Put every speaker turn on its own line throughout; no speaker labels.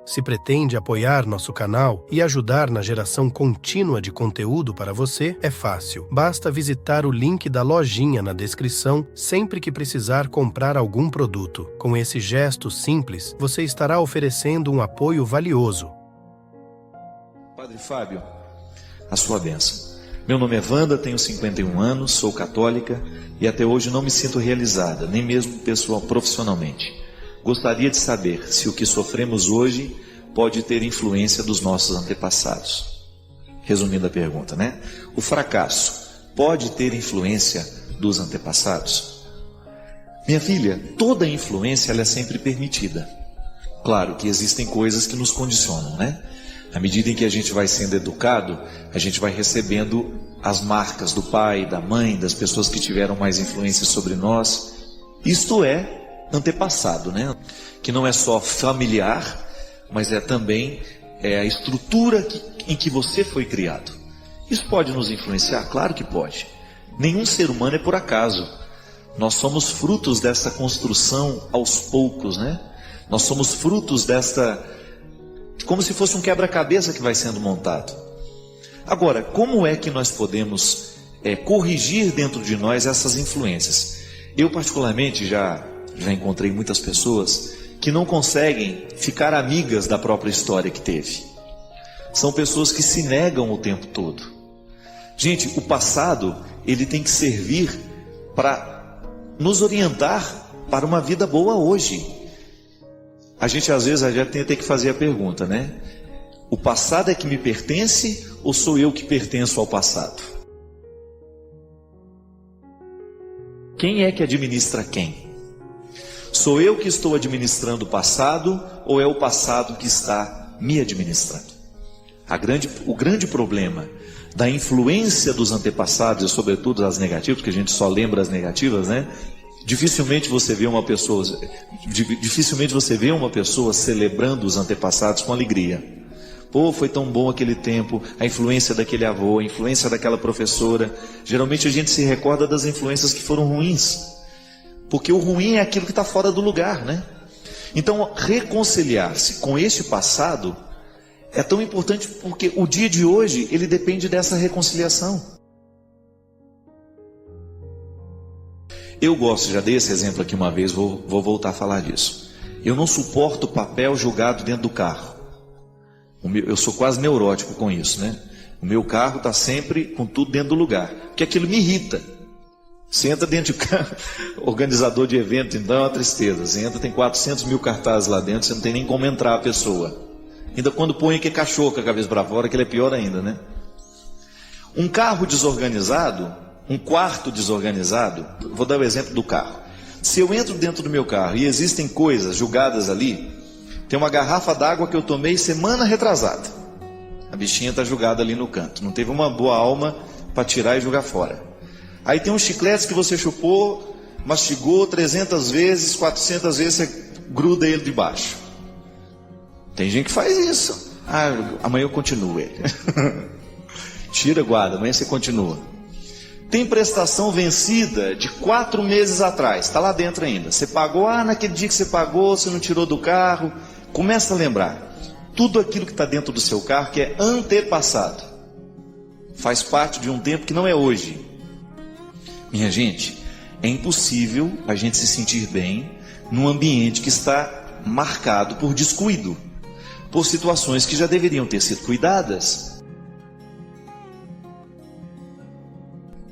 Se pretende apoiar nosso canal e ajudar na geração contínua de conteúdo para você, é fácil. Basta visitar o link da lojinha na descrição sempre que precisar comprar algum produto. Com esse gesto simples, você estará oferecendo um apoio valioso.
Padre Fábio, a sua bênção. Meu nome é Wanda, tenho 51 anos, sou católica e até hoje não me sinto realizada, nem mesmo profissionalmente. Gostaria de saber se o que sofremos hoje pode ter influência dos nossos antepassados. Resumindo a pergunta, né? O fracasso pode ter influência dos antepassados? Minha filha, toda influência ela é sempre permitida. Claro que existem coisas que nos condicionam, né? À medida em que a gente vai sendo educado, a gente vai recebendo as marcas do pai, da mãe, das pessoas que tiveram mais influência sobre nós. Isto é antepassado, né? Que não é só familiar, mas é também a estrutura em que você foi criado. Isso pode nos influenciar? Claro que pode. Nenhum ser humano é por acaso. Nós somos frutos dessa construção aos poucos, né? Nós somos frutos como se fosse um quebra-cabeça que vai sendo montado. Agora, como é que nós podemos corrigir dentro de nós essas influências? Eu particularmente já encontrei muitas pessoas que não conseguem ficar amigas da própria história que teve. São pessoas que se negam o tempo todo. Gente, o passado, ele tem que servir para nos orientar para uma vida boa hoje. A gente às vezes já tem que fazer a pergunta, né? O passado é que me pertence ou sou eu que pertenço ao passado? Quem é que administra quem? Sou eu que estou administrando o passado ou é o passado que está me administrando? O grande problema da influência dos antepassados, e sobretudo as negativas, porque a gente só lembra as negativas, né? Dificilmente você vê uma pessoa celebrando os antepassados com alegria. Pô, foi tão bom aquele tempo, a influência daquele avô, a influência daquela professora. Geralmente a gente se recorda das influências que foram ruins, porque o ruim é aquilo que está fora do lugar, né? Então, reconciliar-se com este passado é tão importante porque o dia de hoje, ele depende dessa reconciliação. Eu gosto, já dei esse exemplo aqui uma vez, vou voltar a falar disso. Eu não suporto papel jogado dentro do carro. Eu sou quase neurótico com isso, né? O meu carro está sempre com tudo dentro do lugar, porque aquilo me irrita. Você entra dentro de carro, organizador de evento, então é uma tristeza. Você entra, tem 400 mil cartazes lá dentro, você não tem nem como entrar a pessoa. Ainda quando põe aquele cachorro com a cabeça para fora, aquilo é pior ainda, né? Um carro desorganizado, um quarto desorganizado, vou dar o exemplo do carro. Se eu entro dentro do meu carro e existem coisas jogadas ali, tem uma garrafa d'água que eu tomei semana retrasada. A bichinha está jogada ali no canto, não teve uma boa alma para tirar e jogar fora. Aí tem uns chicletes que você chupou, mastigou 300 vezes, 400 vezes, você gruda ele debaixo. Tem gente que faz isso. Amanhã eu continuo ele. Tira, guarda, amanhã você continua. Tem prestação vencida de 4 meses atrás, está lá dentro ainda. Você pagou, naquele dia que você pagou, você não tirou do carro. Começa a lembrar. Tudo aquilo que está dentro do seu carro que é antepassado. Faz parte de um tempo que não é hoje. Minha gente, é impossível a gente se sentir bem num ambiente que está marcado por descuido, por situações que já deveriam ter sido cuidadas.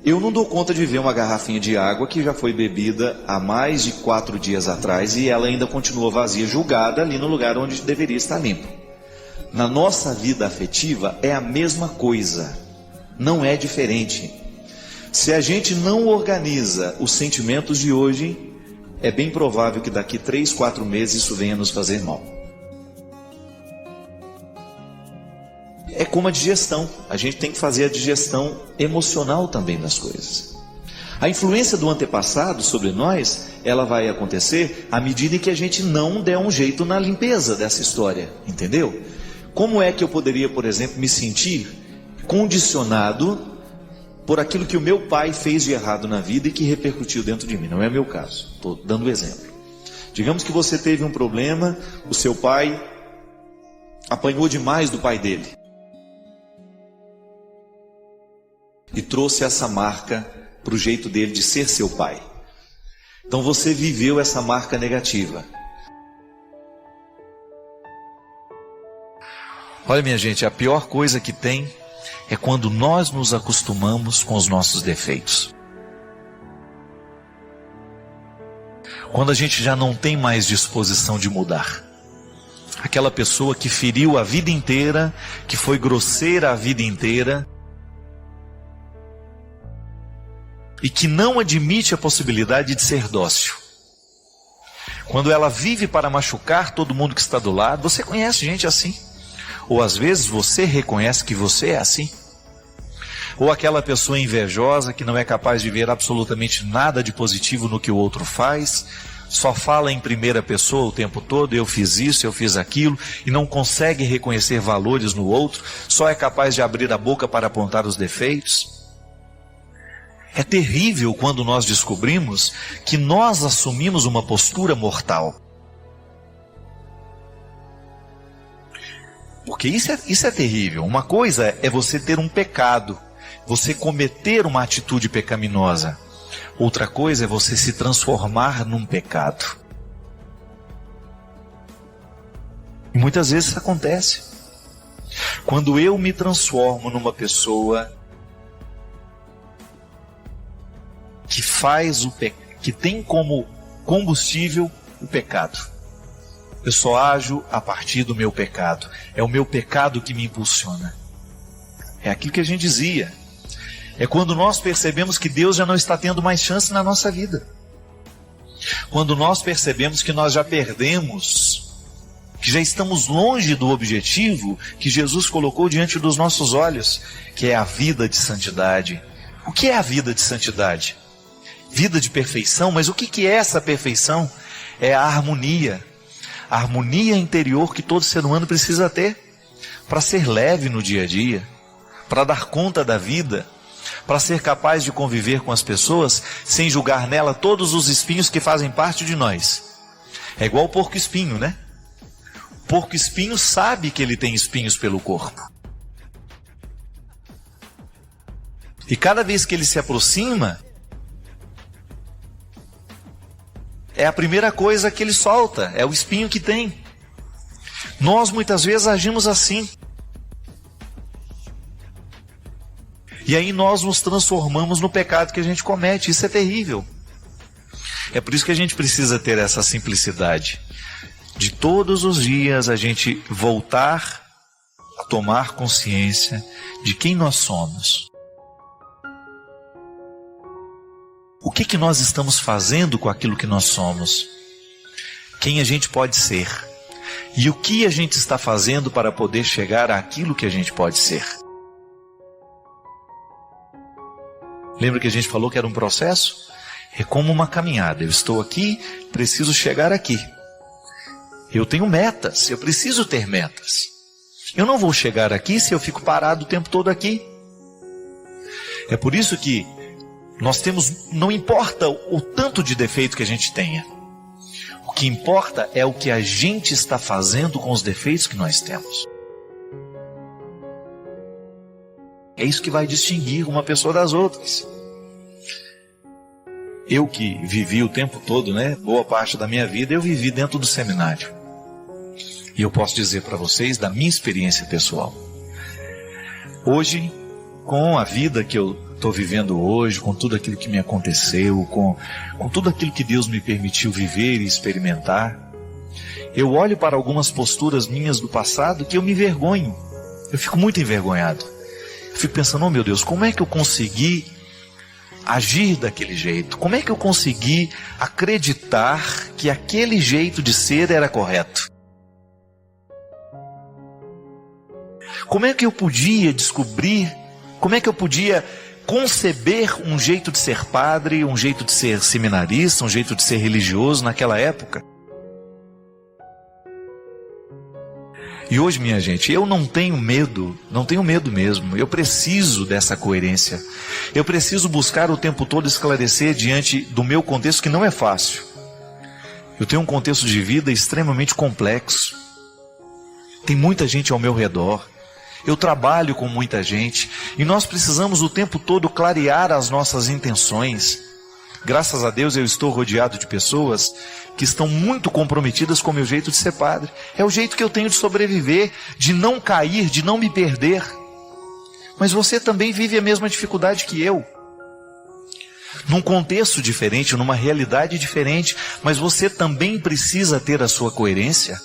Eu não dou conta de ver uma garrafinha de água que já foi bebida há mais de 4 dias atrás e ela ainda continua vazia, julgada ali no lugar onde deveria estar limpo. Na nossa vida afetiva é a mesma coisa, não é diferente. Se a gente não organiza os sentimentos de hoje, é bem provável que daqui 3, 4 meses isso venha nos fazer mal. É como a digestão, a gente tem que fazer a digestão emocional também das coisas. A influência do antepassado sobre nós, ela vai acontecer à medida em que a gente não der um jeito na limpeza dessa história, entendeu? Como é que eu poderia, por exemplo, me sentir condicionado por aquilo que o meu pai fez de errado na vida e que repercutiu dentro de mim? Não é meu caso, estou dando um exemplo. Digamos que você teve um problema, o seu pai apanhou demais do pai dele e trouxe essa marca para o jeito dele de ser seu pai. Então você viveu essa marca negativa. Olha, minha gente, a pior coisa que tem é quando nós nos acostumamos com os nossos defeitos. Quando a gente já não tem mais disposição de mudar. Aquela pessoa que feriu a vida inteira, que foi grosseira a vida inteira, e que não admite a possibilidade de ser dócil. Quando ela vive para machucar todo mundo que está do lado, você conhece gente assim. Ou às vezes você reconhece que você é assim. Ou aquela pessoa invejosa que não é capaz de ver absolutamente nada de positivo no que o outro faz, só fala em primeira pessoa o tempo todo, eu fiz isso, eu fiz aquilo, e não consegue reconhecer valores no outro, só é capaz de abrir a boca para apontar os defeitos. É terrível quando nós descobrimos que nós assumimos uma postura mortal. Porque isso é terrível. Uma coisa é você ter um pecado, você cometer uma atitude pecaminosa. Outra coisa é você se transformar num pecado. E muitas vezes isso acontece. Quando eu me transformo numa pessoa que tem como combustível o pecado. Eu só ajo a partir do meu pecado. É o meu pecado que me impulsiona. É aquilo que a gente dizia. É quando nós percebemos que Deus já não está tendo mais chance na nossa vida. Quando nós percebemos que nós já perdemos, que já estamos longe do objetivo que Jesus colocou diante dos nossos olhos, que é a vida de santidade. O que é a vida de santidade? Vida de perfeição, mas o que é essa perfeição? É a harmonia interior que todo ser humano precisa ter, para ser leve no dia a dia, para dar conta da vida, para ser capaz de conviver com as pessoas, sem julgar nela todos os espinhos que fazem parte de nós. É igual o porco-espinho, né? O porco-espinho sabe que ele tem espinhos pelo corpo. E cada vez que ele se aproxima, é a primeira coisa que ele solta, é o espinho que tem. Nós muitas vezes agimos assim. E aí nós nos transformamos no pecado que a gente comete. Isso é terrível. É por isso que a gente precisa ter essa simplicidade. De todos os dias a gente voltar a tomar consciência de quem nós somos. O que nós estamos fazendo com aquilo que nós somos? Quem a gente pode ser? E o que a gente está fazendo para poder chegar àquilo que a gente pode ser? Lembra que a gente falou que era um processo? É como uma caminhada. Eu estou aqui, preciso chegar aqui. Eu tenho metas, eu preciso ter metas. Eu não vou chegar aqui se eu fico parado o tempo todo aqui. É por isso que nós temos, não importa o tanto de defeito que a gente tenha. O que importa é o que a gente está fazendo com os defeitos que nós temos. É isso que vai distinguir uma pessoa das outras. Eu que vivi o tempo todo, boa parte da minha vida, eu vivi dentro do seminário. E eu posso dizer para vocês da minha experiência pessoal. Hoje, com a vida que eu estou vivendo hoje, com tudo aquilo que me aconteceu, com tudo aquilo que Deus me permitiu viver e experimentar, eu olho para algumas posturas minhas do passado que eu me envergonho. Eu fico muito envergonhado. Eu fico pensando, oh meu Deus, como é que eu consegui agir daquele jeito? Como é que eu consegui acreditar que aquele jeito de ser era correto? Como é que eu podia descobrir, como é que eu podia conceber um jeito de ser padre, um jeito de ser seminarista, um jeito de ser religioso naquela época? E hoje, minha gente, eu não tenho medo mesmo. Eu preciso dessa coerência. Eu preciso buscar o tempo todo esclarecer diante do meu contexto, que não é fácil. Eu tenho um contexto de vida extremamente complexo. Tem muita gente ao meu redor. Eu trabalho com muita gente e nós precisamos o tempo todo clarear as nossas intenções. Graças a Deus eu estou rodeado de pessoas que estão muito comprometidas com o meu jeito de ser padre. É o jeito que eu tenho de sobreviver, de não cair, de não me perder. Mas você também vive a mesma dificuldade que eu. Num contexto diferente, numa realidade diferente, mas você também precisa ter a sua coerência.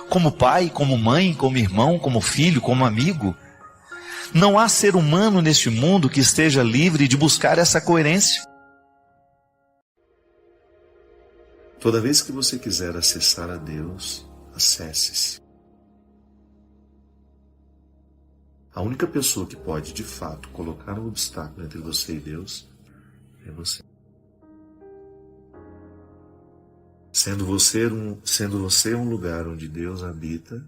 Como pai, como mãe, como irmão, como filho, como amigo. Não há ser humano neste mundo que esteja livre de buscar essa coerência.
Toda vez que você quiser acessar a Deus, acesse-se. A única pessoa que pode, de fato, colocar um obstáculo entre você e Deus é você. Sendo você um lugar onde Deus habita,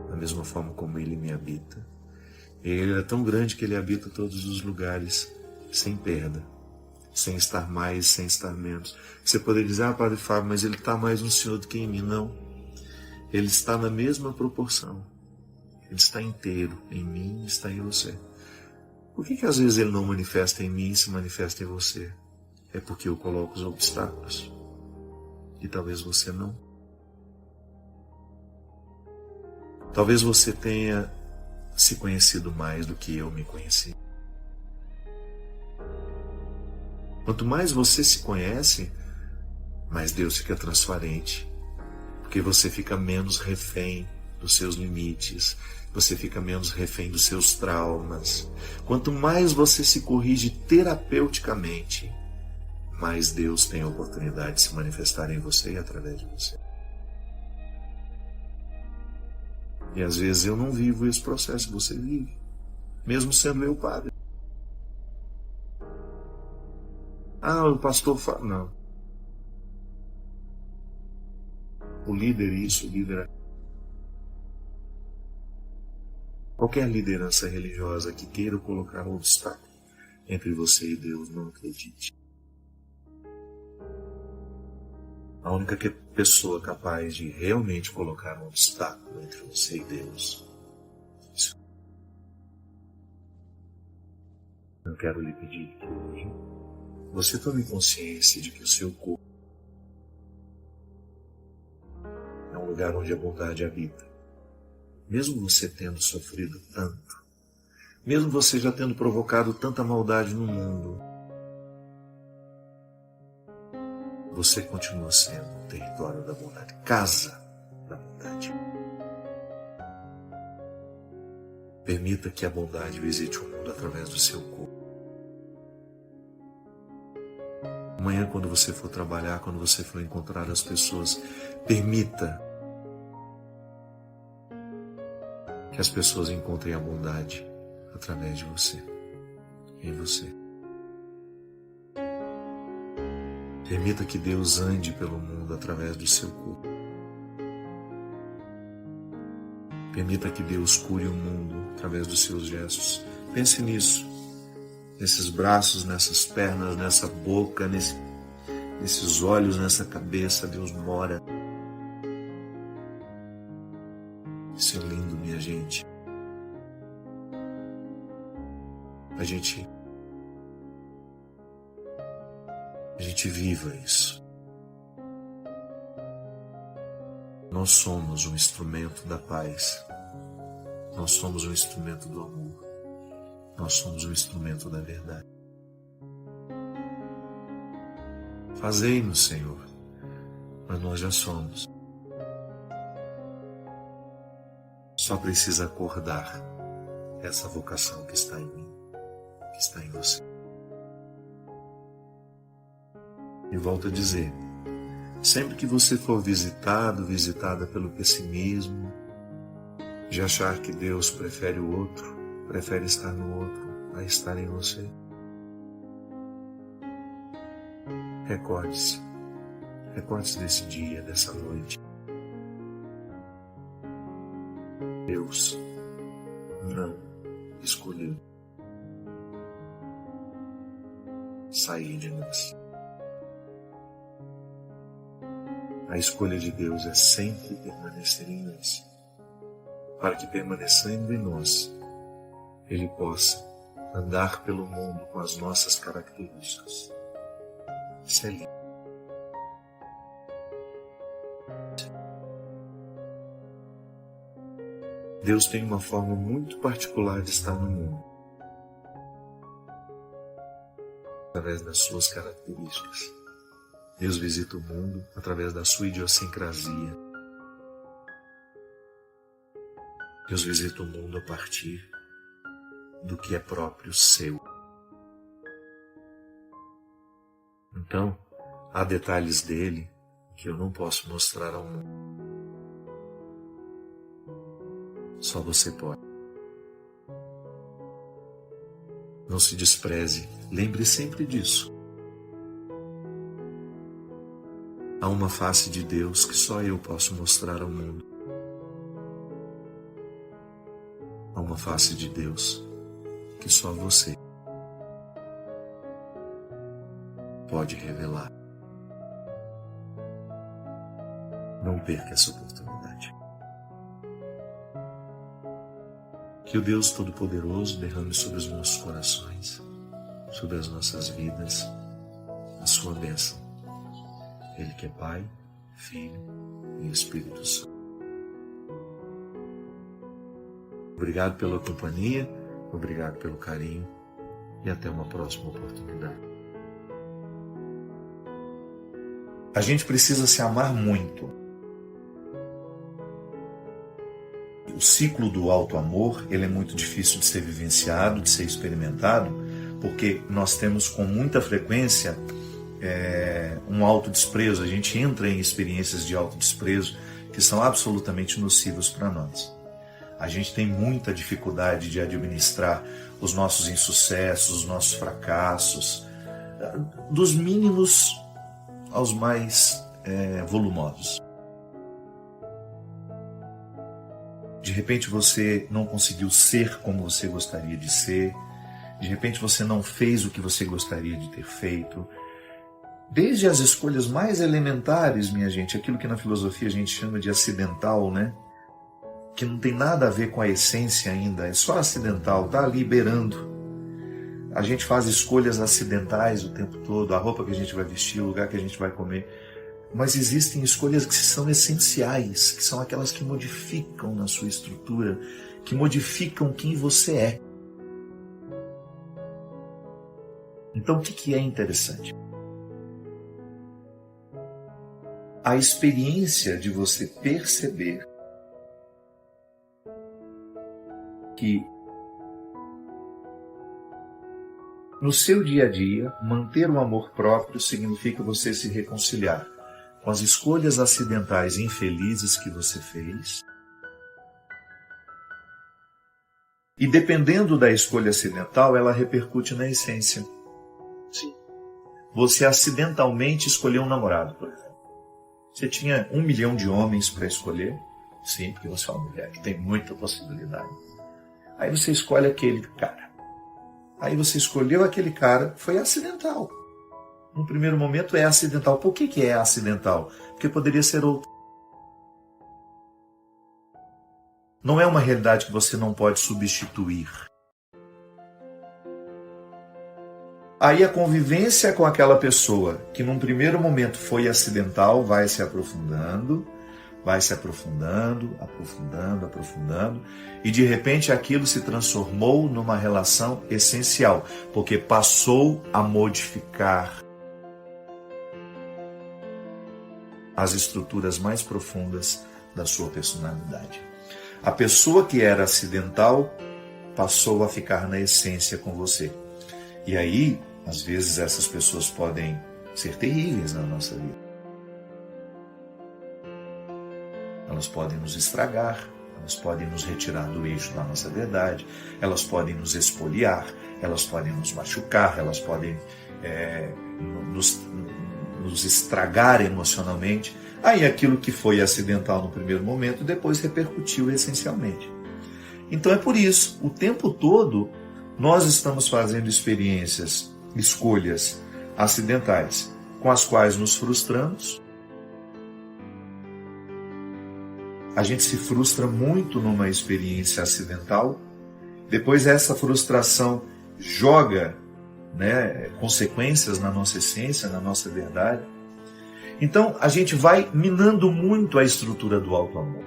da mesma forma como Ele me habita, Ele é tão grande que Ele habita todos os lugares, sem perda, sem estar mais, sem estar menos. Você poderia dizer, Padre Fábio, mas Ele está mais no Senhor do que em mim. Não. Ele está na mesma proporção. Ele está inteiro em mim, está em você. Por que às vezes Ele não manifesta em mim e se manifesta em você? É porque eu coloco os obstáculos. E talvez você não. Talvez você tenha se conhecido mais do que eu me conheci. Quanto mais você se conhece, mais Deus fica transparente. Porque você fica menos refém dos seus limites. Você fica menos refém dos seus traumas. Quanto mais você se corrige terapeuticamente, mais Deus tem a oportunidade de se manifestar em você e através de você. E às vezes eu não vivo esse processo que você vive, mesmo sendo eu padre. O pastor fala, não. O líder isso, o líder aquilo. Qualquer liderança religiosa que queira colocar um obstáculo entre você e Deus, não acredite. A única pessoa capaz de realmente colocar um obstáculo entre você e Deus. Eu quero lhe pedir que hoje você tome consciência de que o seu corpo é um lugar onde a bondade habita. Mesmo você tendo sofrido tanto, mesmo você já tendo provocado tanta maldade no mundo, você continua sendo o território da bondade, casa da bondade. Permita que a bondade visite o mundo através do seu corpo. Amanhã, quando você for trabalhar, quando você for encontrar as pessoas, permita que as pessoas encontrem a bondade através de você, em você. Permita que Deus ande pelo mundo através do seu corpo. Permita que Deus cure o mundo através dos seus gestos. Pense nisso. Nesses braços, nessas pernas, nessa boca, nesses olhos, nessa cabeça, Deus mora. Isso é lindo, minha gente. A gente viva isso. Nós somos um instrumento da paz. Nós somos um instrumento do amor. Nós somos um instrumento da verdade. Fazei-nos, Senhor, mas nós já somos. Só precisa acordar essa vocação que está em mim, que está em você. E volto a dizer, sempre que você for visitada pelo pessimismo, de achar que Deus prefere o outro, prefere estar no outro a estar em você, recorde-se desse dia, dessa noite. Deus não escolheu sair de nós. A escolha de Deus é sempre permanecer em nós. para que, permanecendo em nós, Ele possa andar pelo mundo com as nossas características. Isso é lindo. Deus tem uma forma muito particular de estar no mundo, através das suas características. Deus visita o mundo através da sua idiosincrasia. Deus visita o mundo a partir do que é próprio seu. Então, há detalhes dele que eu não posso mostrar ao mundo. Só você pode. Não se despreze, lembre sempre disso. Há uma face de Deus que só eu posso mostrar ao mundo. Há uma face de Deus que só você pode revelar. Não perca essa oportunidade. Que o Deus Todo-Poderoso derrame sobre os nossos corações, sobre as nossas vidas, a sua bênção. Ele que é Pai, Filho e Espírito Santo. Obrigado pela companhia, obrigado pelo carinho e até uma próxima oportunidade. A gente precisa se amar muito. O ciclo do alto amor, ele é muito difícil de ser vivenciado, de ser experimentado, porque nós temos com muita frequência um autodesprezo. A gente entra em experiências de autodesprezo que são absolutamente nocivos para nós. A gente tem muita dificuldade de administrar os nossos insucessos, os nossos fracassos, dos mínimos aos mais volumosos. De repente você não conseguiu ser como você gostaria de ser, de repente você não fez o que você gostaria de ter feito. Desde as escolhas mais elementares, minha gente, aquilo que na filosofia a gente chama de acidental, né? Que não tem nada a ver com a essência ainda, é só acidental, está ali beirando. A gente faz escolhas acidentais o tempo todo, a roupa que a gente vai vestir, o lugar que a gente vai comer. Mas existem escolhas que são essenciais, que são aquelas que modificam na sua estrutura, que modificam quem você é. Então, o que é interessante? A experiência de você perceber que no seu dia a dia, manter o amor próprio significa você se reconciliar com as escolhas acidentais e infelizes que você fez. E dependendo da escolha acidental, ela repercute na essência. Sim. Você acidentalmente escolheu um namorado, por exemplo. Você tinha 1 milhão de homens para escolher. Sim, porque você é uma mulher que tem muita possibilidade. Aí você escolhe aquele cara. Aí você escolheu aquele cara, foi acidental. No primeiro momento é acidental. Por que é acidental? Porque poderia ser outro. Não é uma realidade que você não pode substituir. Aí a convivência com aquela pessoa, que num primeiro momento foi acidental, vai se aprofundando, aprofundando, e de repente aquilo se transformou numa relação essencial, porque passou a modificar as estruturas mais profundas da sua personalidade. A pessoa que era acidental passou a ficar na essência com você. E aí, às vezes, essas pessoas podem ser terríveis na nossa vida. Elas podem nos estragar, elas podem nos retirar do eixo da nossa verdade, elas podem nos espoliar, elas podem nos machucar, elas podem nos estragar emocionalmente. Aí aquilo que foi acidental no primeiro momento, depois repercutiu essencialmente. Então é por isso, o tempo todo, nós estamos fazendo experiências, escolhas acidentais, com as quais nos frustramos, a gente se frustra muito numa experiência acidental, depois essa frustração joga, né, consequências na nossa essência, na nossa verdade. Então a gente vai minando muito a estrutura do auto-amor.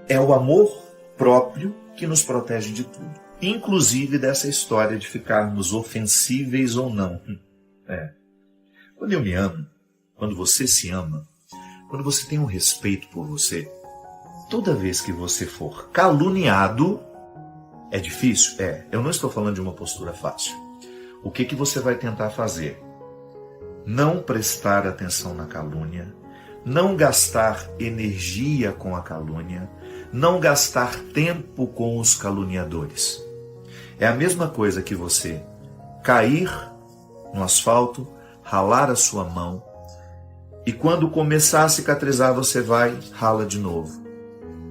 É o amor próprio que nos protege de tudo, inclusive dessa história de ficarmos ofensíveis ou não. Quando eu me amo, quando você se ama, quando você tem um respeito por você, toda vez que você for caluniado, é difícil? Eu não estou falando de uma postura fácil. O que você vai tentar fazer? Não prestar atenção na calúnia, não gastar energia com a calúnia, não gastar tempo com os caluniadores. É a mesma coisa que você cair no asfalto, ralar a sua mão, e quando começar a cicatrizar, você vai, rala de novo.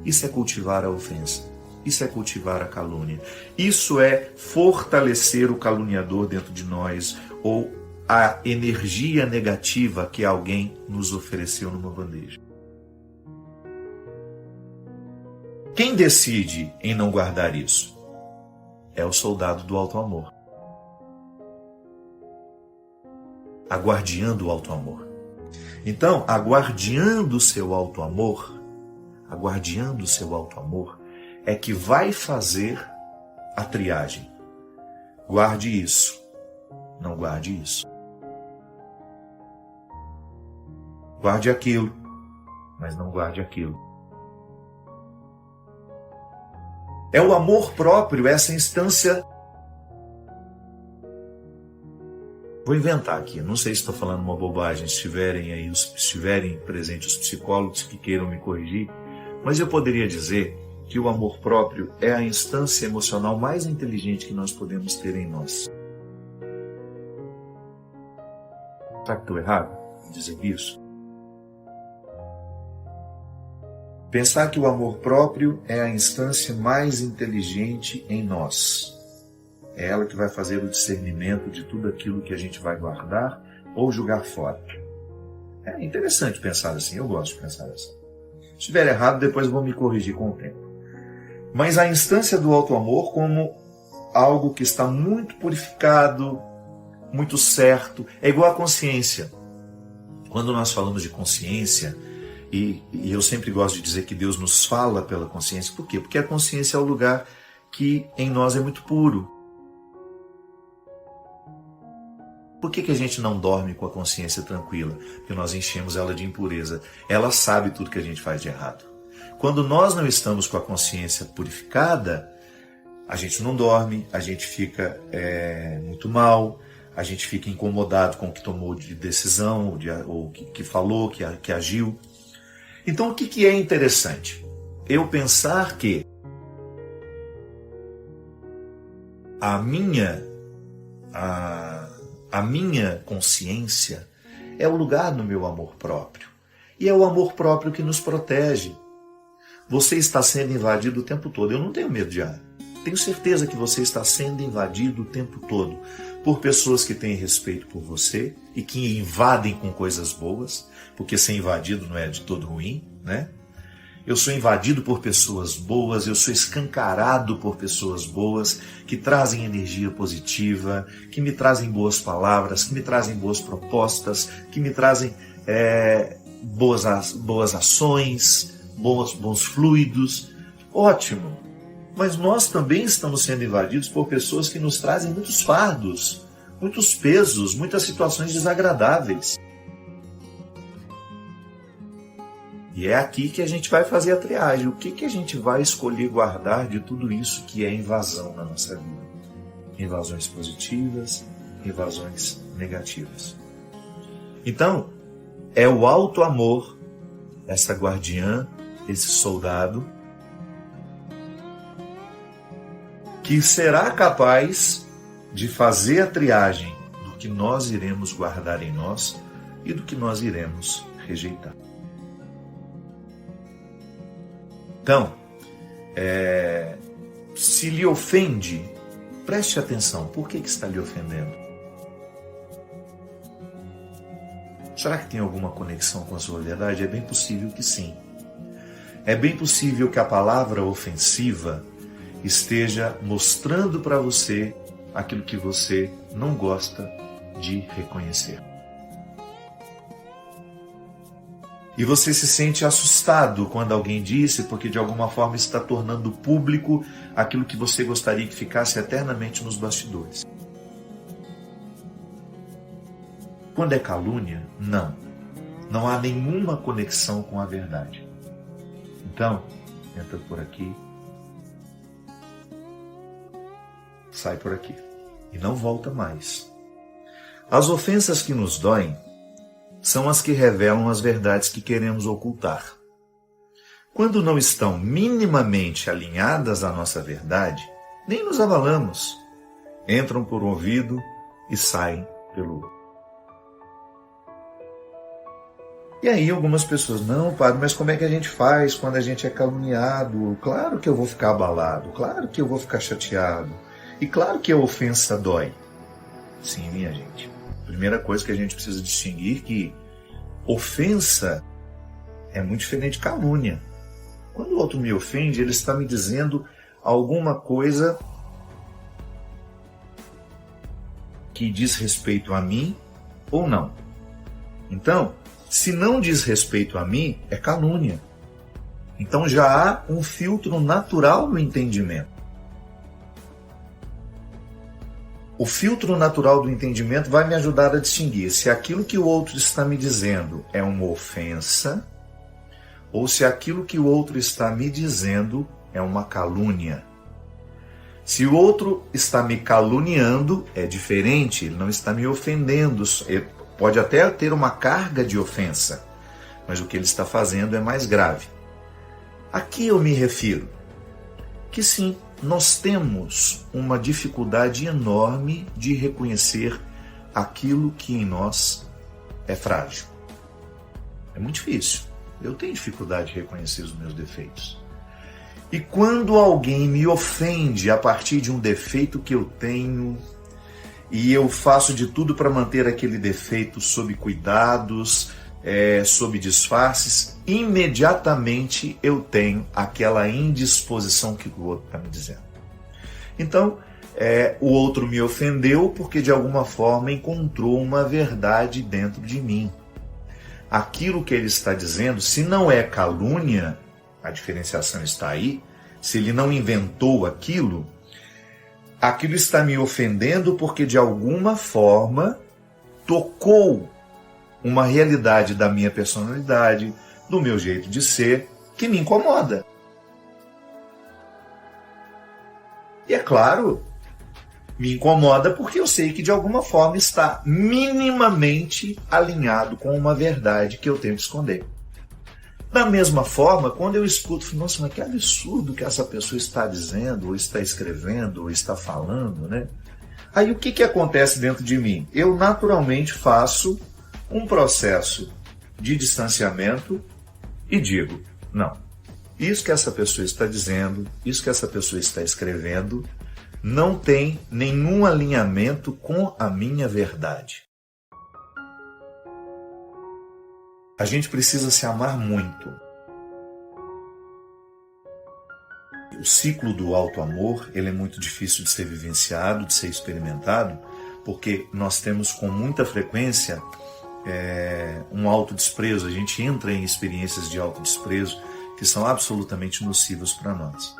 Isso é cultivar a ofensa. Isso é cultivar a calúnia. Isso é fortalecer o caluniador dentro de nós, ou a energia negativa que alguém nos ofereceu numa bandeja. Quem decide em não guardar isso? É o soldado do auto-amor. A guardiã do auto-amor. Então, a guardiã do seu auto-amor, é que vai fazer a triagem. Guarde isso, não guarde isso. Guarde aquilo, mas não guarde aquilo. É o amor próprio, essa instância. Vou inventar aqui, não sei se estou falando uma bobagem, se estiverem presentes os psicólogos que queiram me corrigir, mas eu poderia dizer que o amor próprio é a instância emocional mais inteligente que nós podemos ter em nós. Será que estou errado em dizer isso? Pensar que o amor próprio é a instância mais inteligente em nós. É ela que vai fazer o discernimento de tudo aquilo que a gente vai guardar ou jogar fora. É interessante pensar assim, eu gosto de pensar assim. Se estiver errado, depois vou me corrigir com o tempo. Mas a instância do auto-amor como algo que está muito purificado, muito certo, é igual à consciência. Quando nós falamos de consciência, e eu sempre gosto de dizer que Deus nos fala pela consciência, por quê? Porque a consciência é o lugar que em nós é muito puro. Por que a gente não dorme com a consciência tranquila? Porque nós enchemos ela de impureza. Ela sabe tudo que a gente faz de errado. Quando nós não estamos com a consciência purificada, a gente não dorme, a gente fica muito mal, a gente fica incomodado com o que tomou de decisão, ou que falou, que agiu. Então, o que é interessante? Eu pensar que a minha consciência é o lugar do meu amor próprio. E é o amor próprio que nos protege. Você está sendo invadido o tempo todo. Eu não tenho medo de ar. Tenho certeza que você está sendo invadido o tempo todo por pessoas que têm respeito por você e que invadem com coisas boas, porque ser invadido não é de todo ruim, né? Eu sou invadido por pessoas boas, eu sou escancarado por pessoas boas, que trazem energia positiva, que me trazem boas palavras, que me trazem boas propostas, que me trazem boas ações, bons fluidos. Ótimo! Mas nós também estamos sendo invadidos por pessoas que nos trazem muitos fardos, muitos pesos, muitas situações desagradáveis. E é aqui que a gente vai fazer a triagem. O que a gente vai escolher guardar de tudo isso que é invasão na nossa vida? Invasões positivas, invasões negativas. Então, é o auto-amor, essa guardiã, esse soldado, que será capaz de fazer a triagem do que nós iremos guardar em nós e do que nós iremos rejeitar. Então, se lhe ofende, preste atenção. Por que está lhe ofendendo? Será que tem alguma conexão com a sua verdade? É bem possível que sim. É bem possível que a palavra ofensiva esteja mostrando para você aquilo que você não gosta de reconhecer. E você se sente assustado quando alguém disse, porque de alguma forma está tornando público aquilo que você gostaria que ficasse eternamente nos bastidores. Quando é calúnia, não. Não há nenhuma conexão com a verdade. Então, entra por aqui, sai por aqui e não volta mais. As ofensas que nos doem são as que revelam as verdades que queremos ocultar. Quando não estão minimamente alinhadas à nossa verdade, nem nos abalamos. Entram por um ouvido e saem pelo outro. E aí algumas pessoas, não, padre, mas como é que a gente faz quando a gente é caluniado? Claro que eu vou ficar abalado, claro que eu vou ficar chateado. E claro que a ofensa dói. Sim, minha gente. Primeira coisa que a gente precisa distinguir que ofensa é muito diferente de calúnia. Quando o outro me ofende, ele está me dizendo alguma coisa que diz respeito a mim ou não. Então, se não diz respeito a mim, é calúnia. Então já há um filtro natural no entendimento. O filtro natural do entendimento vai me ajudar a distinguir se aquilo que o outro está me dizendo é uma ofensa ou se aquilo que o outro está me dizendo é uma calúnia. Se o outro está me caluniando, é diferente, ele não está me ofendendo. Ele pode até ter uma carga de ofensa, mas o que ele está fazendo é mais grave. Aqui eu me refiro que sim, nós temos uma dificuldade enorme de reconhecer aquilo que em nós é frágil. É muito difícil. Eu tenho dificuldade de reconhecer os meus defeitos. E quando alguém me ofende a partir de um defeito que eu tenho, e eu faço de tudo para manter aquele defeito sob cuidados, sob disfarces, imediatamente eu tenho aquela indisposição que o outro está me dizendo. Então, o outro me ofendeu porque de alguma forma encontrou uma verdade dentro de mim. Aquilo que ele está dizendo, se não é calúnia, a diferenciação está aí, se ele não inventou aquilo está me ofendendo porque de alguma forma tocou uma realidade da minha personalidade, do meu jeito de ser, que me incomoda. E é claro, me incomoda porque eu sei que de alguma forma está minimamente alinhado com uma verdade que eu tenho que esconder. Da mesma forma, quando eu escuto, nossa, mas que absurdo que essa pessoa está dizendo, ou está escrevendo, ou está falando, né? Aí o que acontece dentro de mim? Eu naturalmente faço um processo de distanciamento e digo, não, isso que essa pessoa está dizendo, isso que essa pessoa está escrevendo, não tem nenhum alinhamento com a minha verdade. A gente precisa se amar muito. O ciclo do auto-amor, ele é muito difícil de ser vivenciado, de ser experimentado, porque nós temos com muita frequência um autodesprezo. A gente entra em experiências de autodesprezo que são absolutamente nocivas para nós.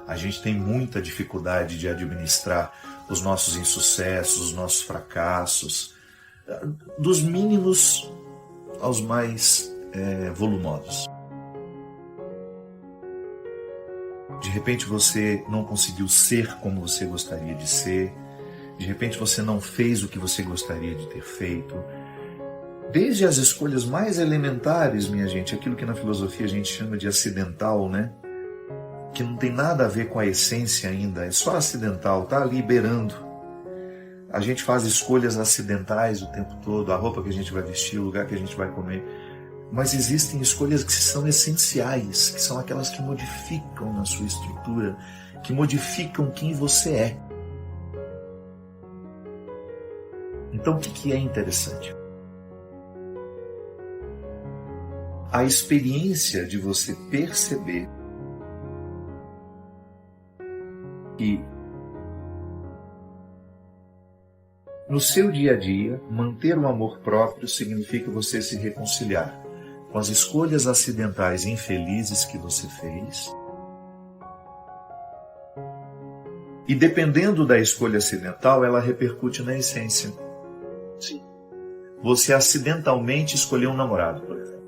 A gente tem muita dificuldade de administrar os nossos insucessos, os nossos fracassos, dos mínimos aos mais volumosos. De repente você não conseguiu ser como você gostaria de ser, de repente você não fez o que você gostaria de ter feito. Desde as escolhas mais elementares, minha gente, aquilo que na filosofia a gente chama de acidental, né? Que não tem nada a ver com a essência ainda, é só acidental, tá ali beirando. A gente faz escolhas acidentais o tempo todo, a roupa que a gente vai vestir, o lugar que a gente vai comer. Mas existem escolhas que são essenciais, que são aquelas que modificam na sua estrutura, que modificam quem você é. Então o que é interessante? a experiência de você perceber que no seu dia a dia, manter o amor próprio significa você se reconciliar com as escolhas acidentais e infelizes que você fez. E dependendo da escolha acidental, ela repercute na essência. Sim. Você acidentalmente escolheu um namorado, por exemplo.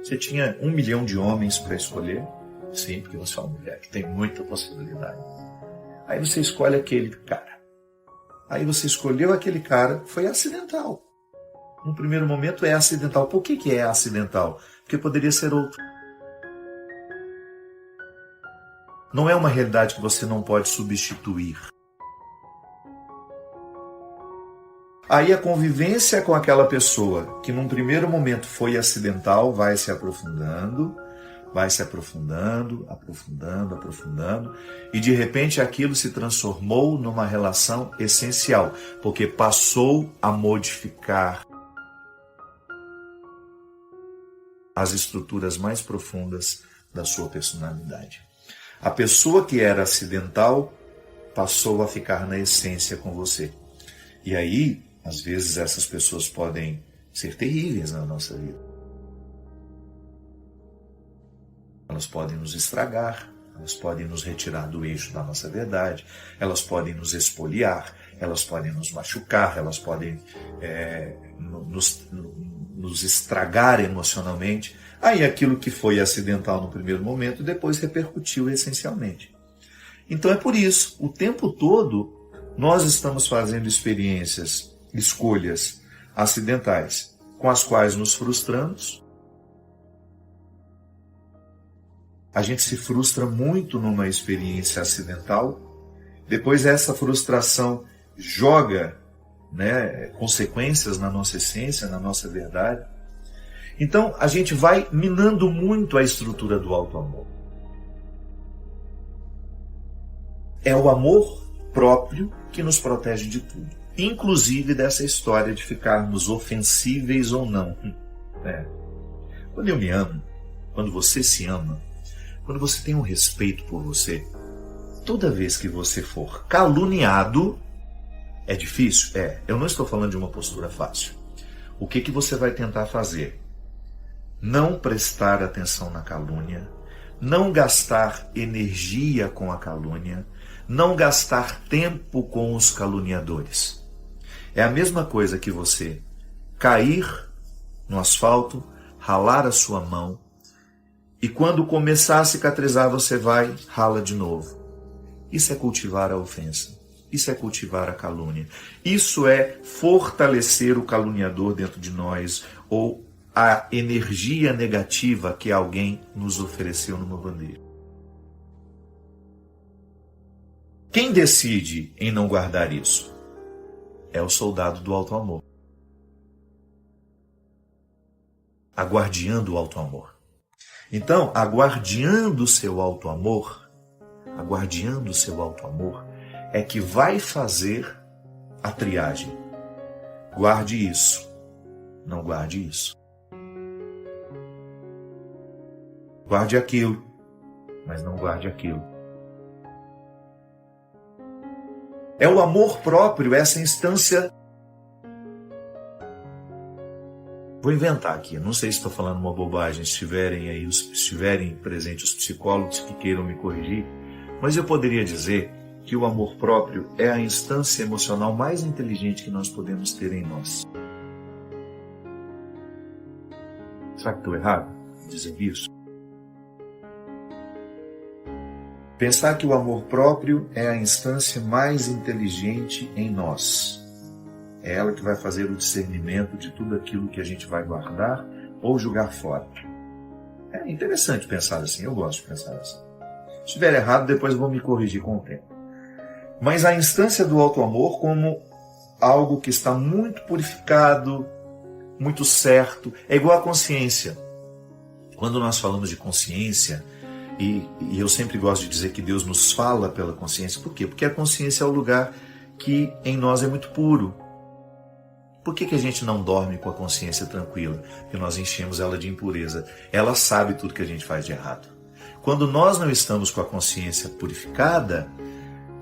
Você tinha 1 milhão de homens para escolher. Sim, porque você é uma mulher que tem muita possibilidade. Aí você escolhe aquele cara. Aí você escolheu aquele cara, foi acidental. No primeiro momento é acidental. Por que é acidental? Porque poderia ser outro. Não é uma realidade que você não pode substituir. Aí a convivência com aquela pessoa, que num primeiro momento foi acidental, vai se aprofundando, aprofundando, e de repente aquilo se transformou numa relação essencial, porque passou a modificar as estruturas mais profundas da sua personalidade. A pessoa que era acidental passou a ficar na essência com você. E aí, às vezes, essas pessoas podem ser terríveis na nossa vida. Elas podem nos estragar, elas podem nos retirar do eixo da nossa verdade, elas podem nos espoliar, elas podem nos machucar, elas podem nos estragar emocionalmente. Aí aquilo que foi acidental no primeiro momento, depois repercutiu essencialmente. Então é por isso, o tempo todo, nós estamos fazendo experiências, escolhas acidentais, com as quais nos frustramos. A gente se frustra muito numa experiência acidental, depois essa frustração joga, consequências na nossa essência, na nossa verdade. Então a gente vai minando muito a estrutura do auto-amor. É o amor próprio que nos protege de tudo, inclusive dessa história de ficarmos ofensíveis ou não. Quando eu me amo, quando você se ama, quando você tem um respeito por você, toda vez que você for caluniado, é difícil? Eu não estou falando de uma postura fácil. O que você vai tentar fazer? Não prestar atenção na calúnia, não gastar energia com a calúnia, não gastar tempo com os caluniadores. É a mesma coisa que você cair no asfalto, ralar a sua mão, e quando começar a cicatrizar, você vai, rala de novo. Isso é cultivar a ofensa. Isso é cultivar a calúnia. Isso é fortalecer o caluniador dentro de nós, ou a energia negativa que alguém nos ofereceu numa bandeja. Quem decide em não guardar isso? É o soldado do auto-amor. A guardiã do auto-amor. Então, a guardiã do seu auto-amor, é que vai fazer a triagem. Guarde isso, não guarde isso. Guarde aquilo, mas não guarde aquilo. É o amor próprio, essa instância. Vou inventar aqui, não sei se estou falando uma bobagem, se estiverem presentes os psicólogos que queiram me corrigir, mas eu poderia dizer que o amor próprio é a instância emocional mais inteligente que nós podemos ter em nós. Será que estou errado em dizer isso? Pensar que o amor próprio é a instância mais inteligente em nós. É ela que vai fazer o discernimento de tudo aquilo que a gente vai guardar ou jogar fora. É interessante pensar assim, eu gosto de pensar assim. Se estiver errado, depois vou me corrigir com o tempo. Mas a instância do auto-amor como algo que está muito purificado, muito certo, é igual à consciência. Quando nós falamos de consciência, e eu sempre gosto de dizer que Deus nos fala pela consciência. Por quê? Porque a consciência é o lugar que em nós é muito puro. Por que a gente não dorme com a consciência tranquila? Porque nós enchemos ela de impureza. Ela sabe tudo que a gente faz de errado. Quando nós não estamos com a consciência purificada,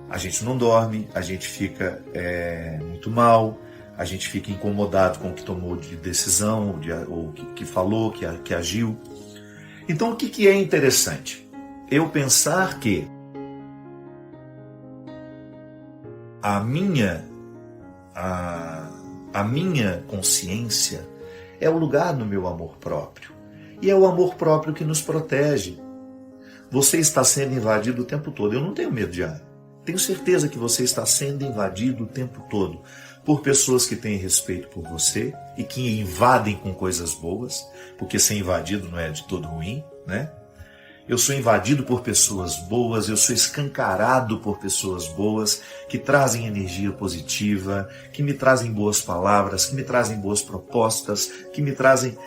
a gente não dorme, a gente fica muito mal, a gente fica incomodado com o que tomou de decisão, ou que falou, que agiu. Então, o que é interessante? Eu pensar que a minha consciência é o lugar do meu amor próprio. E é o amor próprio que nos protege. Você está sendo invadido o tempo todo. Eu não tenho medo de ar. Tenho certeza que você está sendo invadido o tempo todo por pessoas que têm respeito por você e que invadem com coisas boas, porque ser invadido não é de todo ruim, né? Eu sou invadido por pessoas boas, eu sou escancarado por pessoas boas, que trazem energia positiva, que me trazem boas palavras, que me trazem boas propostas, que me trazem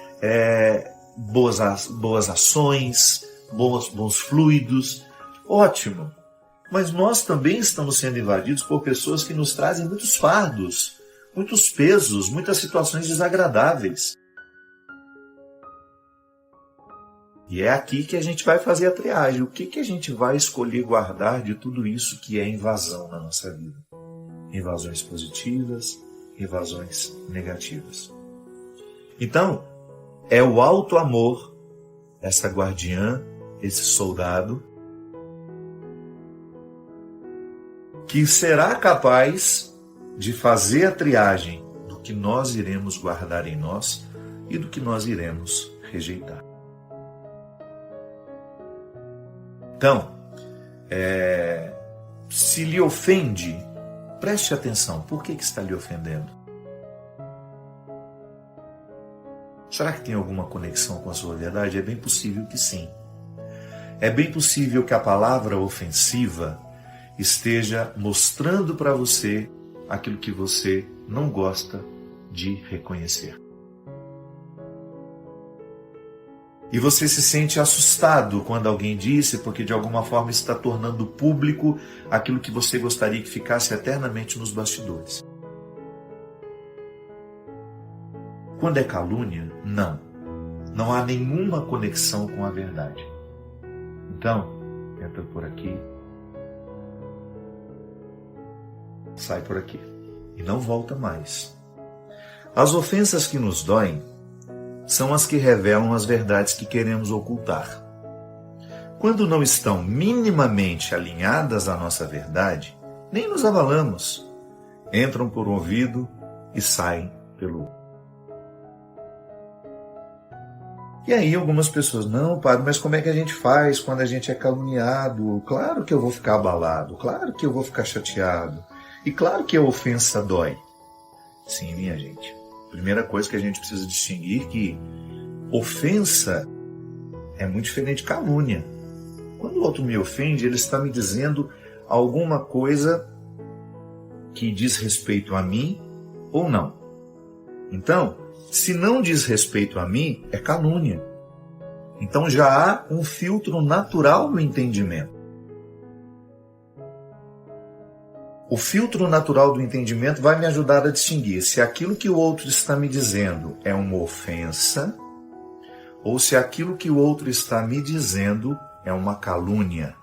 boas ações, bons fluidos. Ótimo! Mas nós também estamos sendo invadidos por pessoas que nos trazem muitos fardos, muitos pesos, muitas situações desagradáveis. E é aqui que a gente vai fazer a triagem. O que a gente vai escolher guardar de tudo isso que é invasão na nossa vida? Invasões positivas, invasões negativas. Então, é o alto amor, essa guardiã, esse soldado, que será capaz de fazer a triagem do que nós iremos guardar em nós e do que nós iremos rejeitar. Então, se lhe ofende, preste atenção. Por que está lhe ofendendo? Será que tem alguma conexão com a sua verdade? É bem possível que sim. É bem possível que a palavra ofensiva esteja mostrando para você aquilo que você não gosta de reconhecer. E você se sente assustado quando alguém disse, porque de alguma forma está tornando público aquilo que você gostaria que ficasse eternamente nos bastidores. Quando é calúnia, não. Não há nenhuma conexão com a verdade. Então, entra por aqui, sai por aqui e não volta mais. As ofensas que nos doem são as que revelam as verdades que queremos ocultar. Quando não estão minimamente alinhadas à nossa verdade, nem nos abalamos. Entram por um ouvido e saem pelo outro. E aí algumas pessoas, não, padre, mas como é que a gente faz quando a gente é caluniado? Claro que eu vou ficar abalado, claro que eu vou ficar chateado. E claro que a ofensa dói. Sim, minha gente. Primeira coisa que a gente precisa distinguir que ofensa é muito diferente de calúnia. Quando o outro me ofende, ele está me dizendo alguma coisa que diz respeito a mim ou não. Então, se não diz respeito a mim, é calúnia. Então já há um filtro natural no entendimento. O filtro natural do entendimento vai me ajudar a distinguir se aquilo que o outro está me dizendo é uma ofensa ou se aquilo que o outro está me dizendo é uma calúnia.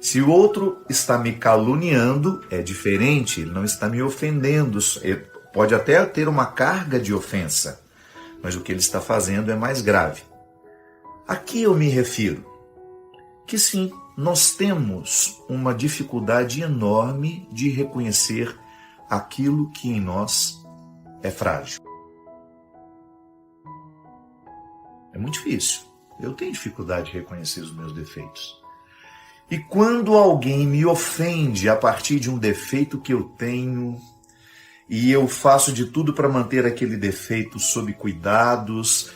Se o outro está me caluniando, é diferente, ele não está me ofendendo. Ele pode até ter uma carga de ofensa, mas o que ele está fazendo é mais grave. Aqui eu me refiro que sim, nós temos uma dificuldade enorme de reconhecer aquilo que em nós é frágil. É muito difícil. Eu tenho dificuldade de reconhecer os meus defeitos. E quando alguém me ofende a partir de um defeito que eu tenho, e eu faço de tudo para manter aquele defeito sob cuidados,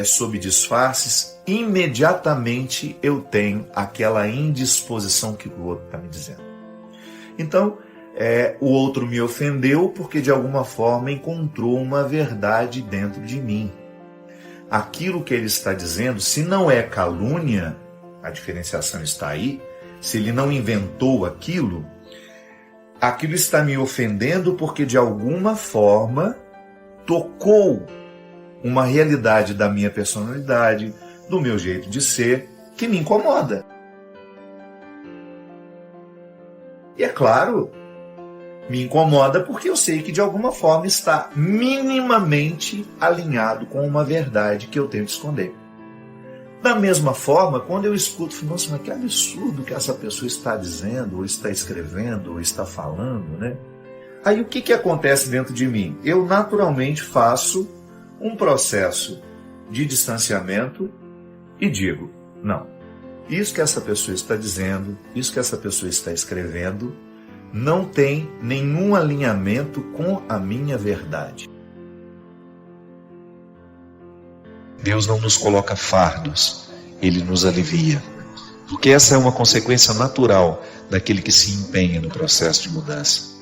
sob disfarces, imediatamente eu tenho aquela indisposição que o outro está me dizendo. Então, o outro me ofendeu porque de alguma forma encontrou uma verdade dentro de mim. Aquilo que ele está dizendo, se não é calúnia, a diferenciação está aí, se ele não inventou aquilo, aquilo está me ofendendo porque de alguma forma tocou uma realidade da minha personalidade, do meu jeito de ser, que me incomoda. E é claro, me incomoda porque eu sei que de alguma forma está minimamente alinhado com uma verdade que eu tenho que esconder. Da mesma forma, quando eu escuto, nossa, mas que absurdo que essa pessoa está dizendo, ou está escrevendo, ou está falando, né? Aí o que acontece dentro de mim? Eu naturalmente faço um processo de distanciamento e digo, não, isso que essa pessoa está dizendo, isso que essa pessoa está escrevendo, não tem nenhum alinhamento com a minha verdade.
Deus não nos coloca fardos, Ele nos alivia. Porque essa é uma consequência natural daquele que se empenha no processo de mudança.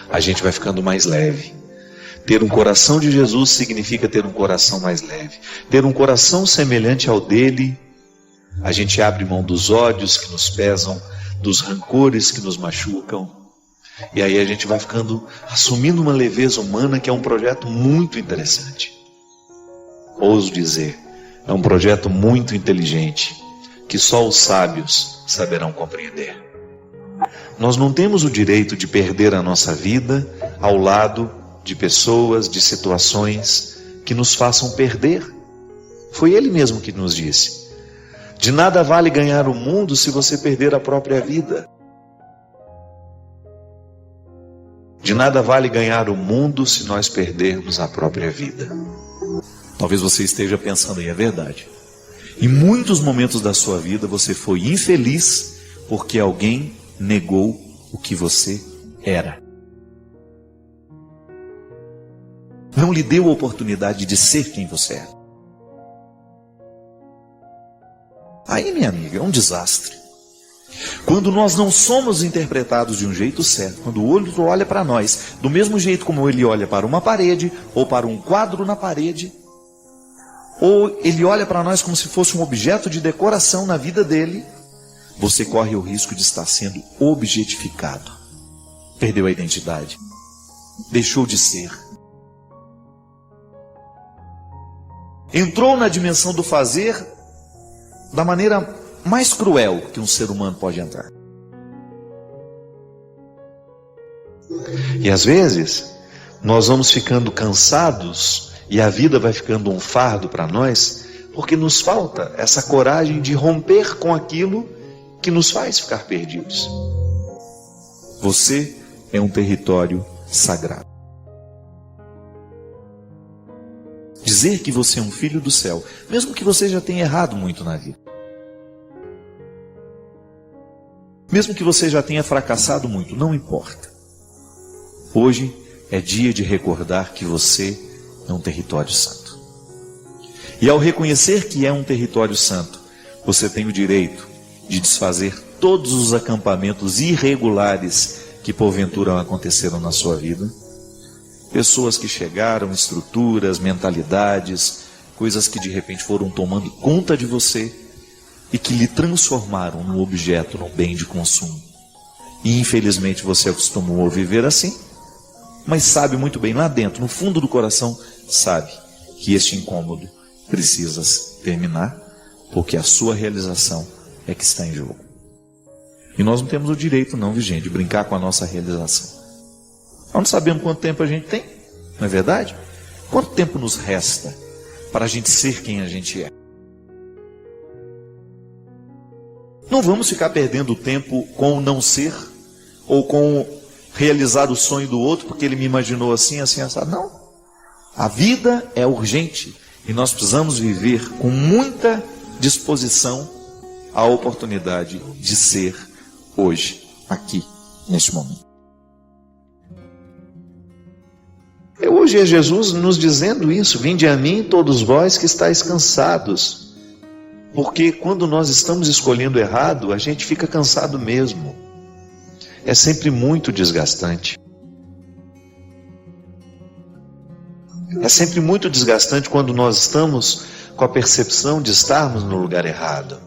A gente vai ficando mais leve. Ter um coração de Jesus significa ter um coração mais leve. Ter um coração semelhante ao dele, a gente abre mão dos ódios que nos pesam, dos rancores que nos machucam. E aí a gente vai ficando, assumindo uma leveza humana que é um projeto muito interessante. Ouso dizer, é um projeto muito inteligente, que só os sábios saberão compreender. Nós não temos o direito de perder a nossa vida ao lado de pessoas, de situações que nos façam perder. Foi Ele mesmo que nos disse: de nada vale ganhar o mundo se você perder a própria vida. De nada vale ganhar o mundo se nós perdermos a própria vida. Talvez você esteja pensando aí, é verdade. Em muitos momentos da sua vida você foi infeliz porque alguém negou o que você era. Não lhe deu a oportunidade de ser quem você é. Aí, minha amiga, é um desastre. Quando nós não somos interpretados de um jeito certo, quando o outro olha para nós, do mesmo jeito como ele olha para uma parede, ou para um quadro na parede, ou ele olha para nós como se fosse um objeto de decoração na vida dele, você corre o risco de estar sendo objetificado. Perdeu a identidade. Deixou de ser. Entrou na dimensão do fazer da maneira mais cruel que um ser humano pode entrar. E às vezes, nós vamos ficando cansados e a vida vai ficando um fardo para nós, porque nos falta essa coragem de romper com aquilo que nos faz ficar perdidos. Você é um território sagrado. Dizer que você é um filho do céu, mesmo que você já tenha errado muito na vida, mesmo que você já tenha fracassado muito, não importa. Hoje é dia de recordar que você é um território santo. E ao reconhecer que é um território santo, você tem o direito de desfazer todos os acampamentos irregulares que porventura aconteceram na sua vida. Pessoas que chegaram, estruturas, mentalidades, coisas que de repente foram tomando conta de você e que lhe transformaram num objeto, num bem de consumo. E infelizmente você acostumou a viver assim, mas sabe muito bem lá dentro, no fundo do coração, sabe que este incômodo precisa terminar, porque a sua realização é que está em jogo. E nós não temos o direito não, gente, de brincar com a nossa realização. Nós não sabemos quanto tempo a gente tem, não é verdade? Quanto tempo nos resta para a gente ser quem a gente é? Não vamos ficar perdendo tempo com o não ser, ou com realizar o sonho do outro, porque ele me imaginou assim, assim, assim. Não. A vida é urgente e nós precisamos viver com muita disposição a oportunidade de ser hoje, aqui, neste momento. Hoje é Jesus nos dizendo isso: vinde a mim todos vós que estáis cansados. Porque quando nós estamos escolhendo errado, a gente fica cansado mesmo. É sempre muito desgastante. É sempre muito desgastante quando nós estamos com a percepção de estarmos no lugar errado,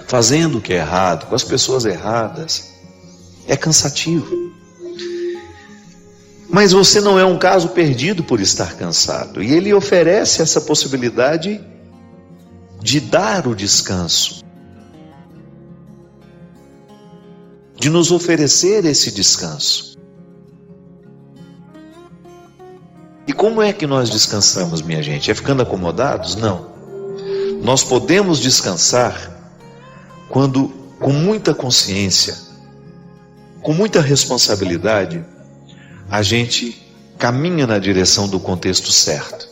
fazendo o que é errado, com as pessoas erradas. É cansativo. Mas você não é um caso perdido por estar cansado. E ele oferece essa possibilidade de dar o descanso, de nos oferecer esse descanso. E como é que nós descansamos, minha gente? É ficando acomodados? Não. Nós podemos descansar quando, com muita consciência, com muita responsabilidade, a gente caminha na direção do contexto certo.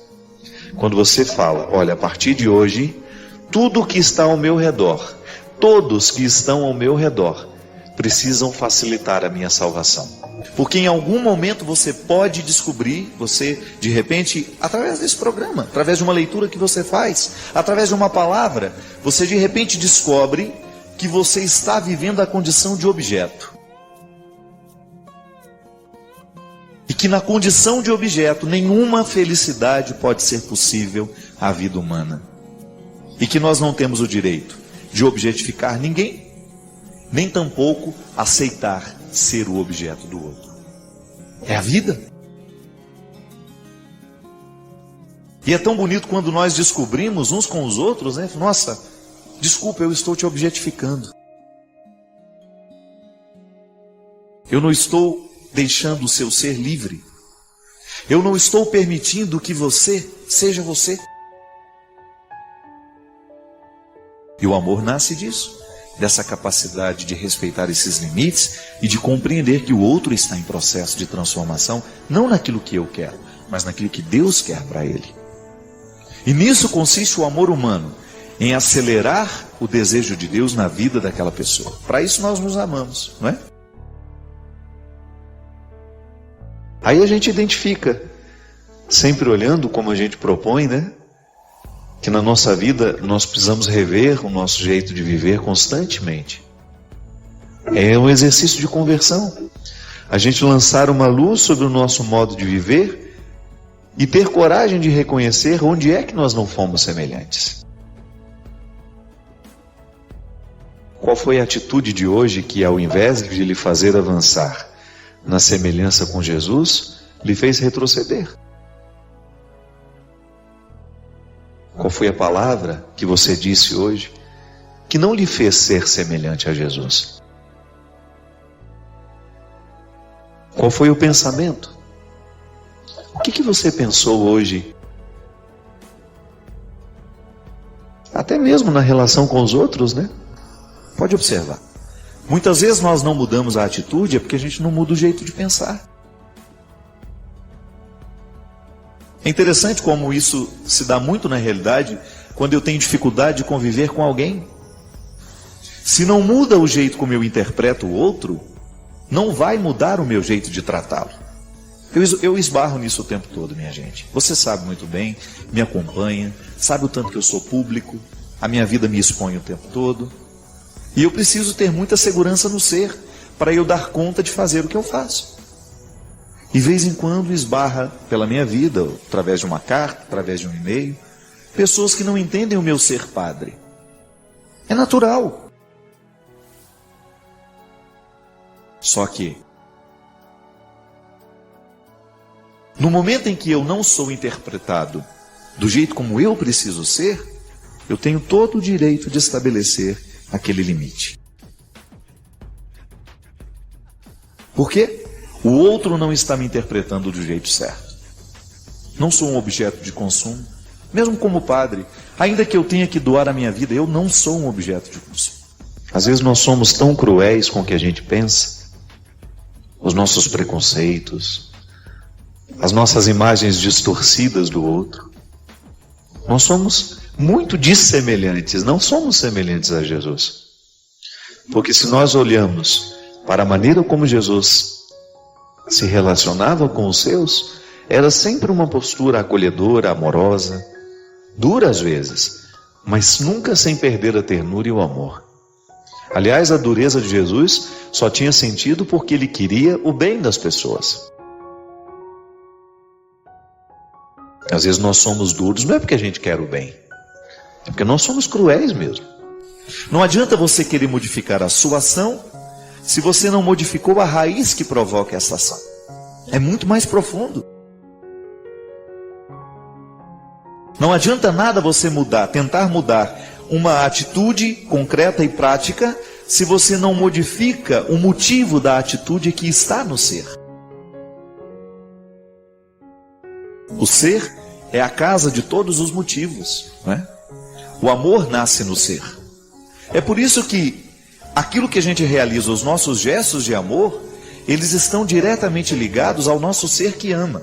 Quando você fala, olha, a partir de hoje, tudo que está ao meu redor, todos que estão ao meu redor, precisam facilitar a minha salvação. Porque em algum momento você pode descobrir, você de repente, através desse programa, através de uma leitura que você faz, através de uma palavra, você de repente descobre que você está vivendo a condição de objeto. E que na condição de objeto, nenhuma felicidade pode ser possível à vida humana. E que nós não temos o direito de objetificar ninguém, nem tampouco aceitar ser o objeto do outro. É a vida. E é tão bonito quando nós descobrimos uns com os outros, né? Nossa, desculpa, eu estou te objetificando. Eu não estou deixando o seu ser livre. Eu não estou permitindo que você seja você. E o amor nasce disso, dessa capacidade de respeitar esses limites e de compreender que o outro está em processo de transformação, não naquilo que eu quero, mas naquilo que Deus quer para ele. E nisso consiste o amor humano, em acelerar o desejo de Deus na vida daquela pessoa. Para isso nós nos amamos, não é? Aí a gente identifica, sempre olhando como a gente propõe, né? Que na nossa vida nós precisamos rever o nosso jeito de viver constantemente. É um exercício de conversão. A gente lançar uma luz sobre o nosso modo de viver e ter coragem de reconhecer onde é que nós não fomos semelhantes. Qual foi a atitude de hoje que, ao invés de lhe fazer avançar na semelhança com Jesus, lhe fez retroceder? Qual foi a palavra que você disse hoje que não lhe fez ser semelhante a Jesus? Qual foi o pensamento? O que você pensou hoje? Até mesmo na relação com os outros, né? Pode observar. Muitas vezes nós não mudamos a atitude, é porque a gente não muda o jeito de pensar. É interessante como isso se dá muito na realidade quando eu tenho dificuldade de conviver com alguém. Se não muda o jeito como eu interpreto o outro, não vai mudar o meu jeito de tratá-lo. Eu esbarro nisso o tempo todo, minha gente. Você sabe muito bem, me acompanha, sabe o tanto que eu sou público, a minha vida me expõe o tempo todo. E eu preciso ter muita segurança no ser, para eu dar conta de fazer o que eu faço. E de vez em quando esbarra pela minha vida, através de uma carta, através de um e-mail, pessoas que não entendem o meu ser padre. É natural. Só que, no momento em que eu não sou interpretado do jeito como eu preciso ser, eu tenho todo o direito de estabelecer aquele limite. Por quê? O outro não está me interpretando do jeito certo. Não sou um objeto de consumo. Mesmo como padre, ainda que eu tenha que doar a minha vida, eu não sou um objeto de consumo. Às vezes nós somos tão cruéis com o que a gente pensa, os nossos preconceitos, as nossas imagens distorcidas do outro. Nós somos muito dissemelhantes, não somos semelhantes a Jesus. Porque se nós olhamos para a maneira como Jesus se relacionava com os seus, era sempre uma postura acolhedora, amorosa, dura às vezes, mas nunca sem perder a ternura e o amor. Aliás, a dureza de Jesus só tinha sentido porque ele queria o bem das pessoas. Às vezes nós somos duros, não é porque a gente quer o bem, é porque nós somos cruéis mesmo. Não adianta você querer modificar a sua ação se você não modificou a raiz que provoca essa ação. É muito mais profundo. Não adianta nada você tentar mudar uma atitude concreta e prática, se você não modifica o motivo da atitude que está no ser. O ser é a casa de todos os motivos, não é? O amor nasce no ser. É por isso que aquilo que a gente realiza, os nossos gestos de amor, eles estão diretamente ligados ao nosso ser que ama.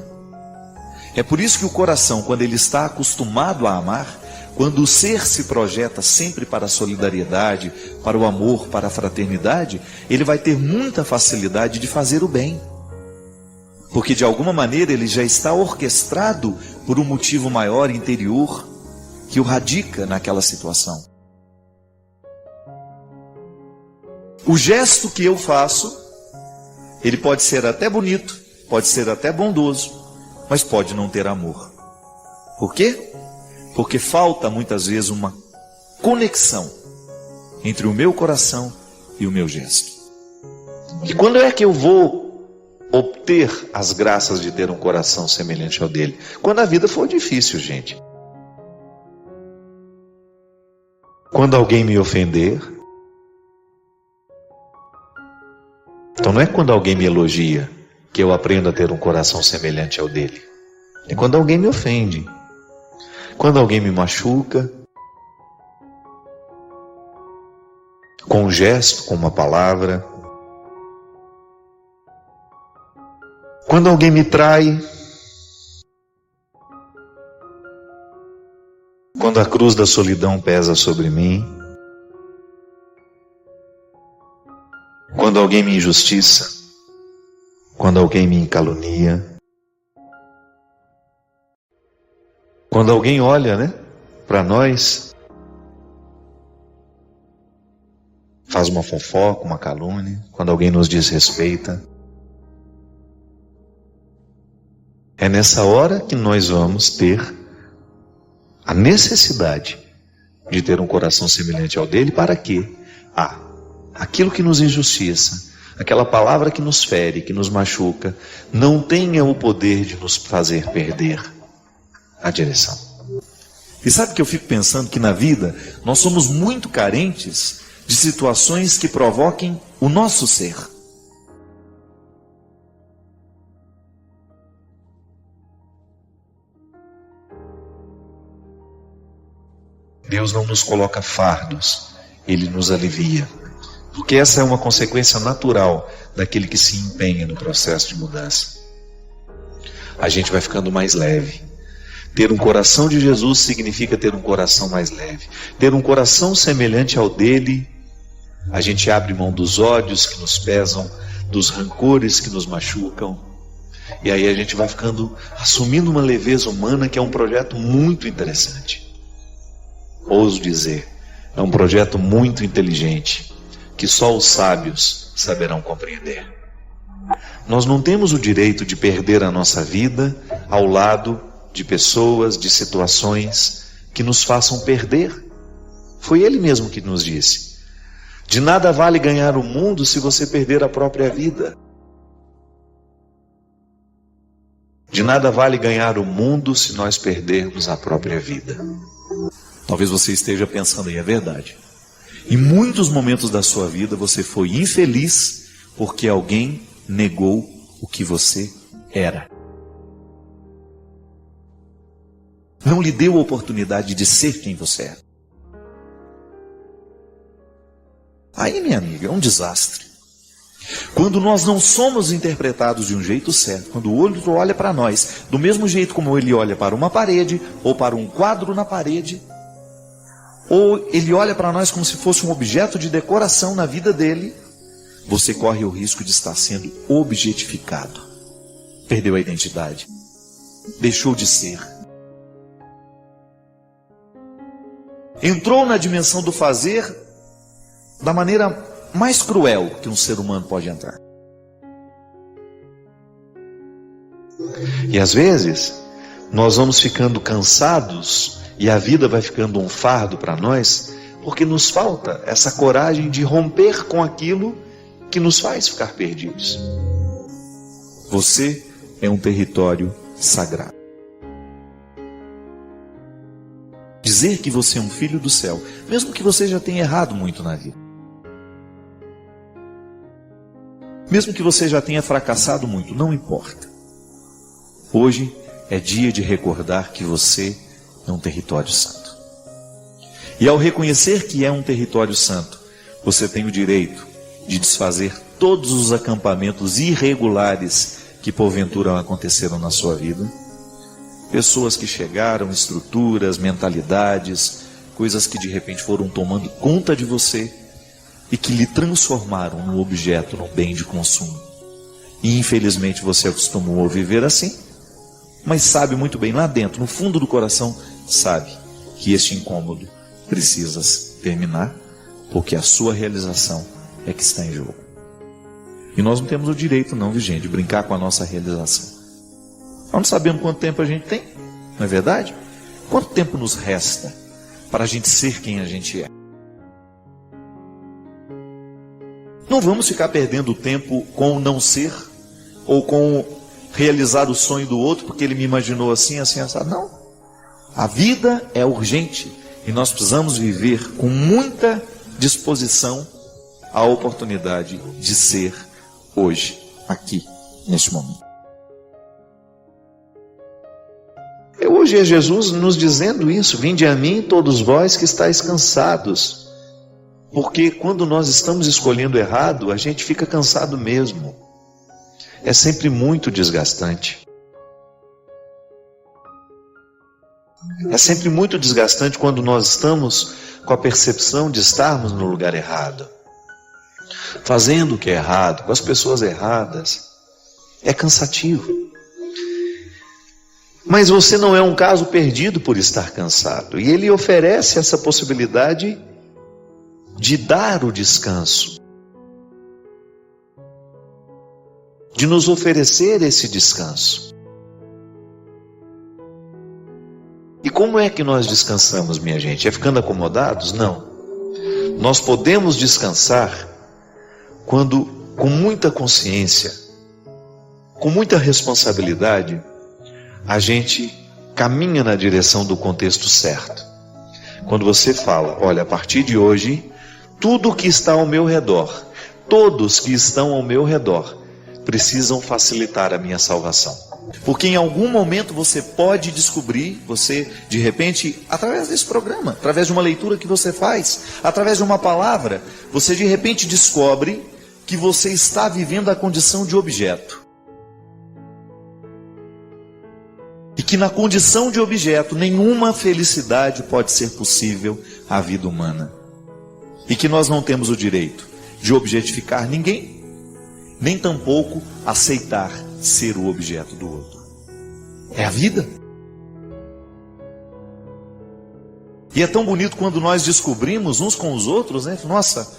É por isso que o coração, quando ele está acostumado a amar, quando o ser se projeta sempre para a solidariedade, para o amor, para a fraternidade, ele vai ter muita facilidade de fazer o bem. Porque de alguma maneira ele já está orquestrado por um motivo maior interior que o radica naquela situação. O gesto que eu faço, ele pode ser até bonito, pode ser até bondoso, mas pode não ter amor. Por quê? Porque falta muitas vezes uma conexão entre o meu coração e o meu gesto. E quando é que eu vou obter as graças de ter um coração semelhante ao dele? Quando a vida for difícil, gente. Quando alguém me ofender. Então não é quando alguém me elogia que eu aprendo a ter um coração semelhante ao dele. É quando alguém me ofende. Quando alguém me machuca, com um gesto, com uma palavra. Quando alguém me trai. Quando a cruz da solidão pesa sobre mim. Quando alguém me injustiça. Quando alguém me calunia. Quando alguém olha, para nós, faz uma fofoca, uma calúnia, quando alguém nos desrespeita. É nessa hora que nós vamos ter a necessidade de ter um coração semelhante ao dele, para quê? Aquilo que nos injustiça, aquela palavra que nos fere, que nos machuca, não tenha o poder de nos fazer perder a direção. E sabe que eu fico pensando que na vida nós somos muito carentes de situações que provoquem o nosso ser. Deus não nos coloca fardos, Ele nos alivia. Porque essa é uma consequência natural daquele que se empenha no processo de mudança. A gente vai ficando mais leve. Ter um coração de Jesus significa ter um coração mais leve. Ter um coração semelhante ao dele, a gente abre mão dos ódios que nos pesam, dos rancores que nos machucam. E aí a gente vai assumindo uma leveza humana, que é um projeto muito interessante. Ouso dizer, é um projeto muito inteligente, que só os sábios saberão compreender. Nós não temos o direito de perder a nossa vida ao lado de pessoas, de situações que nos façam perder. Foi Ele mesmo que nos disse: de nada vale ganhar o mundo se você perder a própria vida. De nada vale ganhar o mundo se nós perdermos a própria vida. Talvez você esteja pensando, e é verdade. Em muitos momentos da sua vida você foi infeliz porque alguém negou o que você era. Não lhe deu a oportunidade de ser quem você é. Aí, minha amiga, é um desastre. Quando nós não somos interpretados de um jeito certo, quando o outro olha para nós do mesmo jeito como ele olha para uma parede, ou para um quadro na parede, ou ele olha para nós como se fosse um objeto de decoração na vida dele, você corre o risco de estar sendo objetificado. Perdeu a identidade. Deixou de ser. Entrou na dimensão do fazer da maneira mais cruel que um ser humano pode entrar. E às vezes, nós vamos ficando cansados e a vida vai ficando um fardo para nós, porque nos falta essa coragem de romper com aquilo que nos faz ficar perdidos. Você é um território sagrado. Dizer que você é um filho do céu, mesmo que você já tenha errado muito na vida, mesmo que você já tenha fracassado muito, não importa. Hoje é dia de recordar que você é um território santo. E ao reconhecer que é um território santo, você tem o direito de desfazer todos os acampamentos irregulares que porventura aconteceram na sua vida. Pessoas que chegaram, estruturas, mentalidades, coisas que de repente foram tomando conta de você e que lhe transformaram num objeto, num bem de consumo. E infelizmente você acostumou a viver assim, mas sabe muito bem lá dentro, no fundo do coração, sabe que este incômodo precisa terminar, porque a sua realização é que está em jogo. E nós não temos o direito não, gente, de brincar com a nossa realização. Nós não sabemos quanto tempo a gente tem, não é verdade? Quanto tempo nos resta para a gente ser quem a gente é? Não vamos ficar perdendo tempo com o não ser, ou com realizar o sonho do outro, porque ele me imaginou assim, assim, assim. Não. A vida é urgente e nós precisamos viver com muita disposição a oportunidade de ser hoje, aqui, neste momento. Hoje é Jesus nos dizendo isso: vinde a mim todos vós que estáis cansados. Porque quando nós estamos escolhendo errado, a gente fica cansado mesmo. É sempre muito desgastante. É sempre muito desgastante quando nós estamos com a percepção de estarmos no lugar errado, fazendo o que é errado, com as pessoas erradas. É cansativo. Mas você não é um caso perdido por estar cansado. E ele oferece essa possibilidade de dar o descanso, de nos oferecer esse descanso. E como é que nós descansamos, minha gente? É ficando acomodados? Não. Nós podemos descansar quando, com muita consciência, com muita responsabilidade, a gente caminha na direção do contexto certo. Quando você fala, olha, a partir de hoje, tudo que está ao meu redor, todos que estão ao meu redor, precisam facilitar a minha salvação. Porque em algum momento você pode descobrir, você de repente, através desse programa, através de uma leitura que você faz, através de uma palavra, você de repente descobre que você está vivendo a condição de objeto. E que na condição de objeto, nenhuma felicidade pode ser possível à vida humana. E que nós não temos o direito de objetificar ninguém, nem tampouco aceitar ser o objeto do outro. É a vida. E é tão bonito quando nós descobrimos uns com os outros, né? Nossa,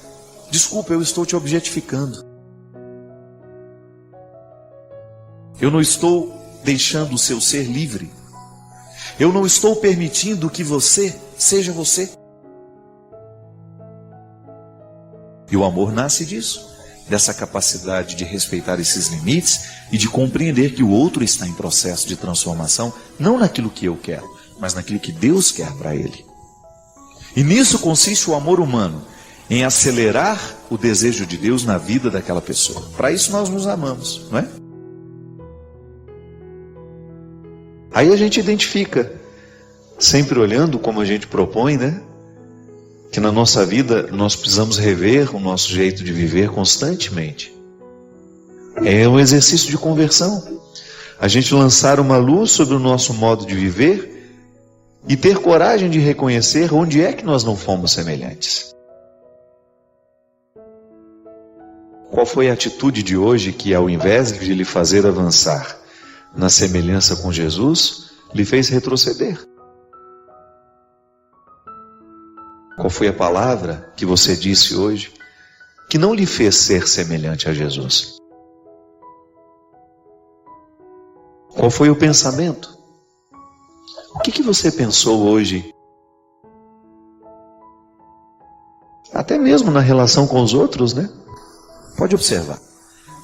desculpa, eu estou te objetificando. Eu não estou deixando o seu ser livre. Eu não estou permitindo que você seja você. E o amor nasce disso, dessa capacidade de respeitar esses limites e de compreender que o outro está em processo de transformação, não naquilo que eu quero, mas naquilo que Deus quer para ele. E nisso consiste o amor humano, em acelerar o desejo de Deus na vida daquela pessoa. Para isso nós nos amamos, não é? Aí a gente identifica, sempre olhando como a gente propõe, né? Que na nossa vida nós precisamos rever o nosso jeito de viver constantemente. É um exercício de conversão. A gente lançar uma luz sobre o nosso modo de viver e ter coragem de reconhecer onde é que nós não fomos semelhantes. Qual foi a atitude de hoje que, ao invés de lhe fazer avançar na semelhança com Jesus, lhe fez retroceder? Qual foi a palavra que você disse hoje que não lhe fez ser semelhante a Jesus? Qual foi o pensamento? O que você pensou hoje? Até mesmo na relação com os outros, né? Pode observar.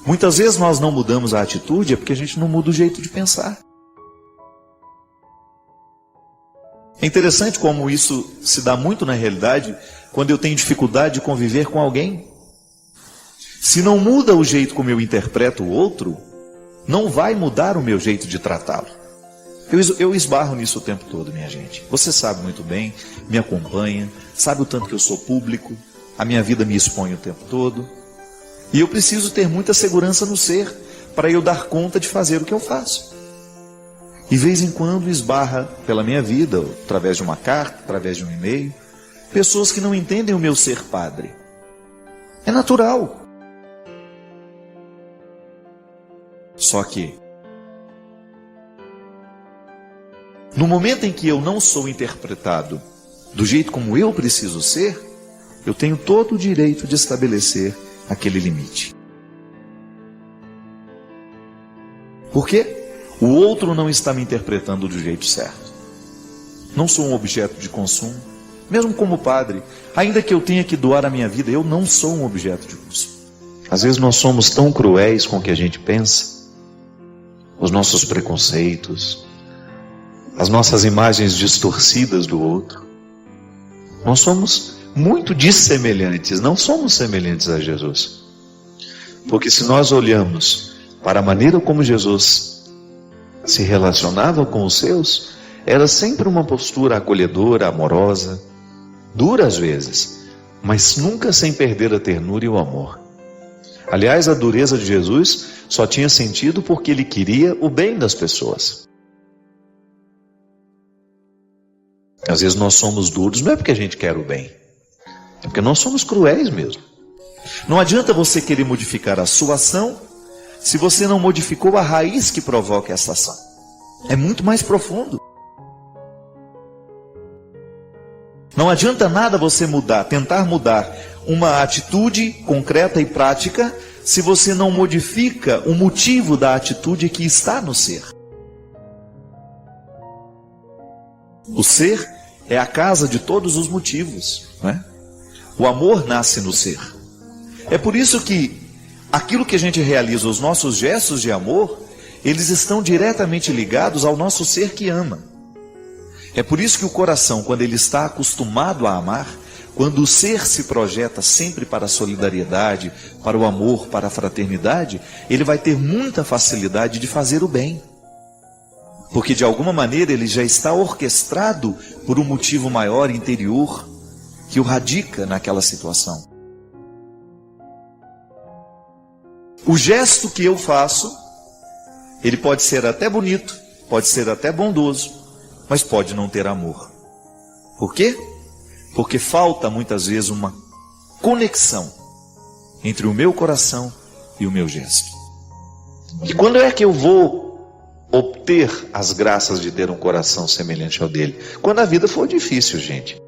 Muitas vezes nós não mudamos a atitude é porque a gente não muda o jeito de pensar. É interessante como isso se dá muito na realidade quando eu tenho dificuldade de conviver com alguém. Se não muda o jeito como eu interpreto o outro, não vai mudar o meu jeito de tratá-lo. Eu esbarro nisso o tempo todo, minha gente. Você sabe muito bem, me acompanha, sabe o tanto que eu sou público, a minha vida me expõe o tempo todo. E eu preciso ter muita segurança no ser, para eu dar conta de fazer o que eu faço. E de vez em quando esbarra pela minha vida, através de uma carta, através de um e-mail, pessoas que não entendem o meu ser padre. É natural. Só que, no momento em que eu não sou interpretado do jeito como eu preciso ser, eu tenho todo o direito de estabelecer aquele limite. Por quê? O outro não está me interpretando do jeito certo. Não sou um objeto de consumo. Mesmo como padre, ainda que eu tenha que doar a minha vida, eu não sou um objeto de consumo. Às vezes nós somos tão cruéis com o que a gente pensa, os nossos preconceitos, as nossas imagens distorcidas do outro. Nós somos muito dissemelhantes, não somos semelhantes a Jesus. Porque se nós olhamos para a maneira como Jesus se relacionava com os seus, era sempre uma postura acolhedora, amorosa, dura às vezes, mas nunca sem perder a ternura e o amor. Aliás, a dureza de Jesus só tinha sentido porque ele queria o bem das pessoas. Às vezes nós somos duros, não é porque a gente quer o bem, é porque nós somos cruéis mesmo. Não adianta você querer modificar a sua ação se você não modificou a raiz que provoca essa ação. É muito mais profundo. Não adianta nada você tentar mudar uma atitude concreta e prática, se você não modifica o motivo da atitude que está no ser. O ser é a casa de todos os motivos, não é? O amor nasce no ser. É por isso que aquilo que a gente realiza, os nossos gestos de amor, eles estão diretamente ligados ao nosso ser que ama. É por isso que o coração, quando ele está acostumado a amar, quando o ser se projeta sempre para a solidariedade, para o amor, para a fraternidade, ele vai ter muita facilidade de fazer o bem. Porque de alguma maneira ele já está orquestrado por um motivo maior interior que o radica naquela situação. O gesto que eu faço, ele pode ser até bonito, pode ser até bondoso, mas pode não ter amor. Por quê? Porque falta muitas vezes uma conexão entre o meu coração e o meu gesto. E quando é que eu vou obter as graças de ter um coração semelhante ao dele? Quando a vida for difícil, gente.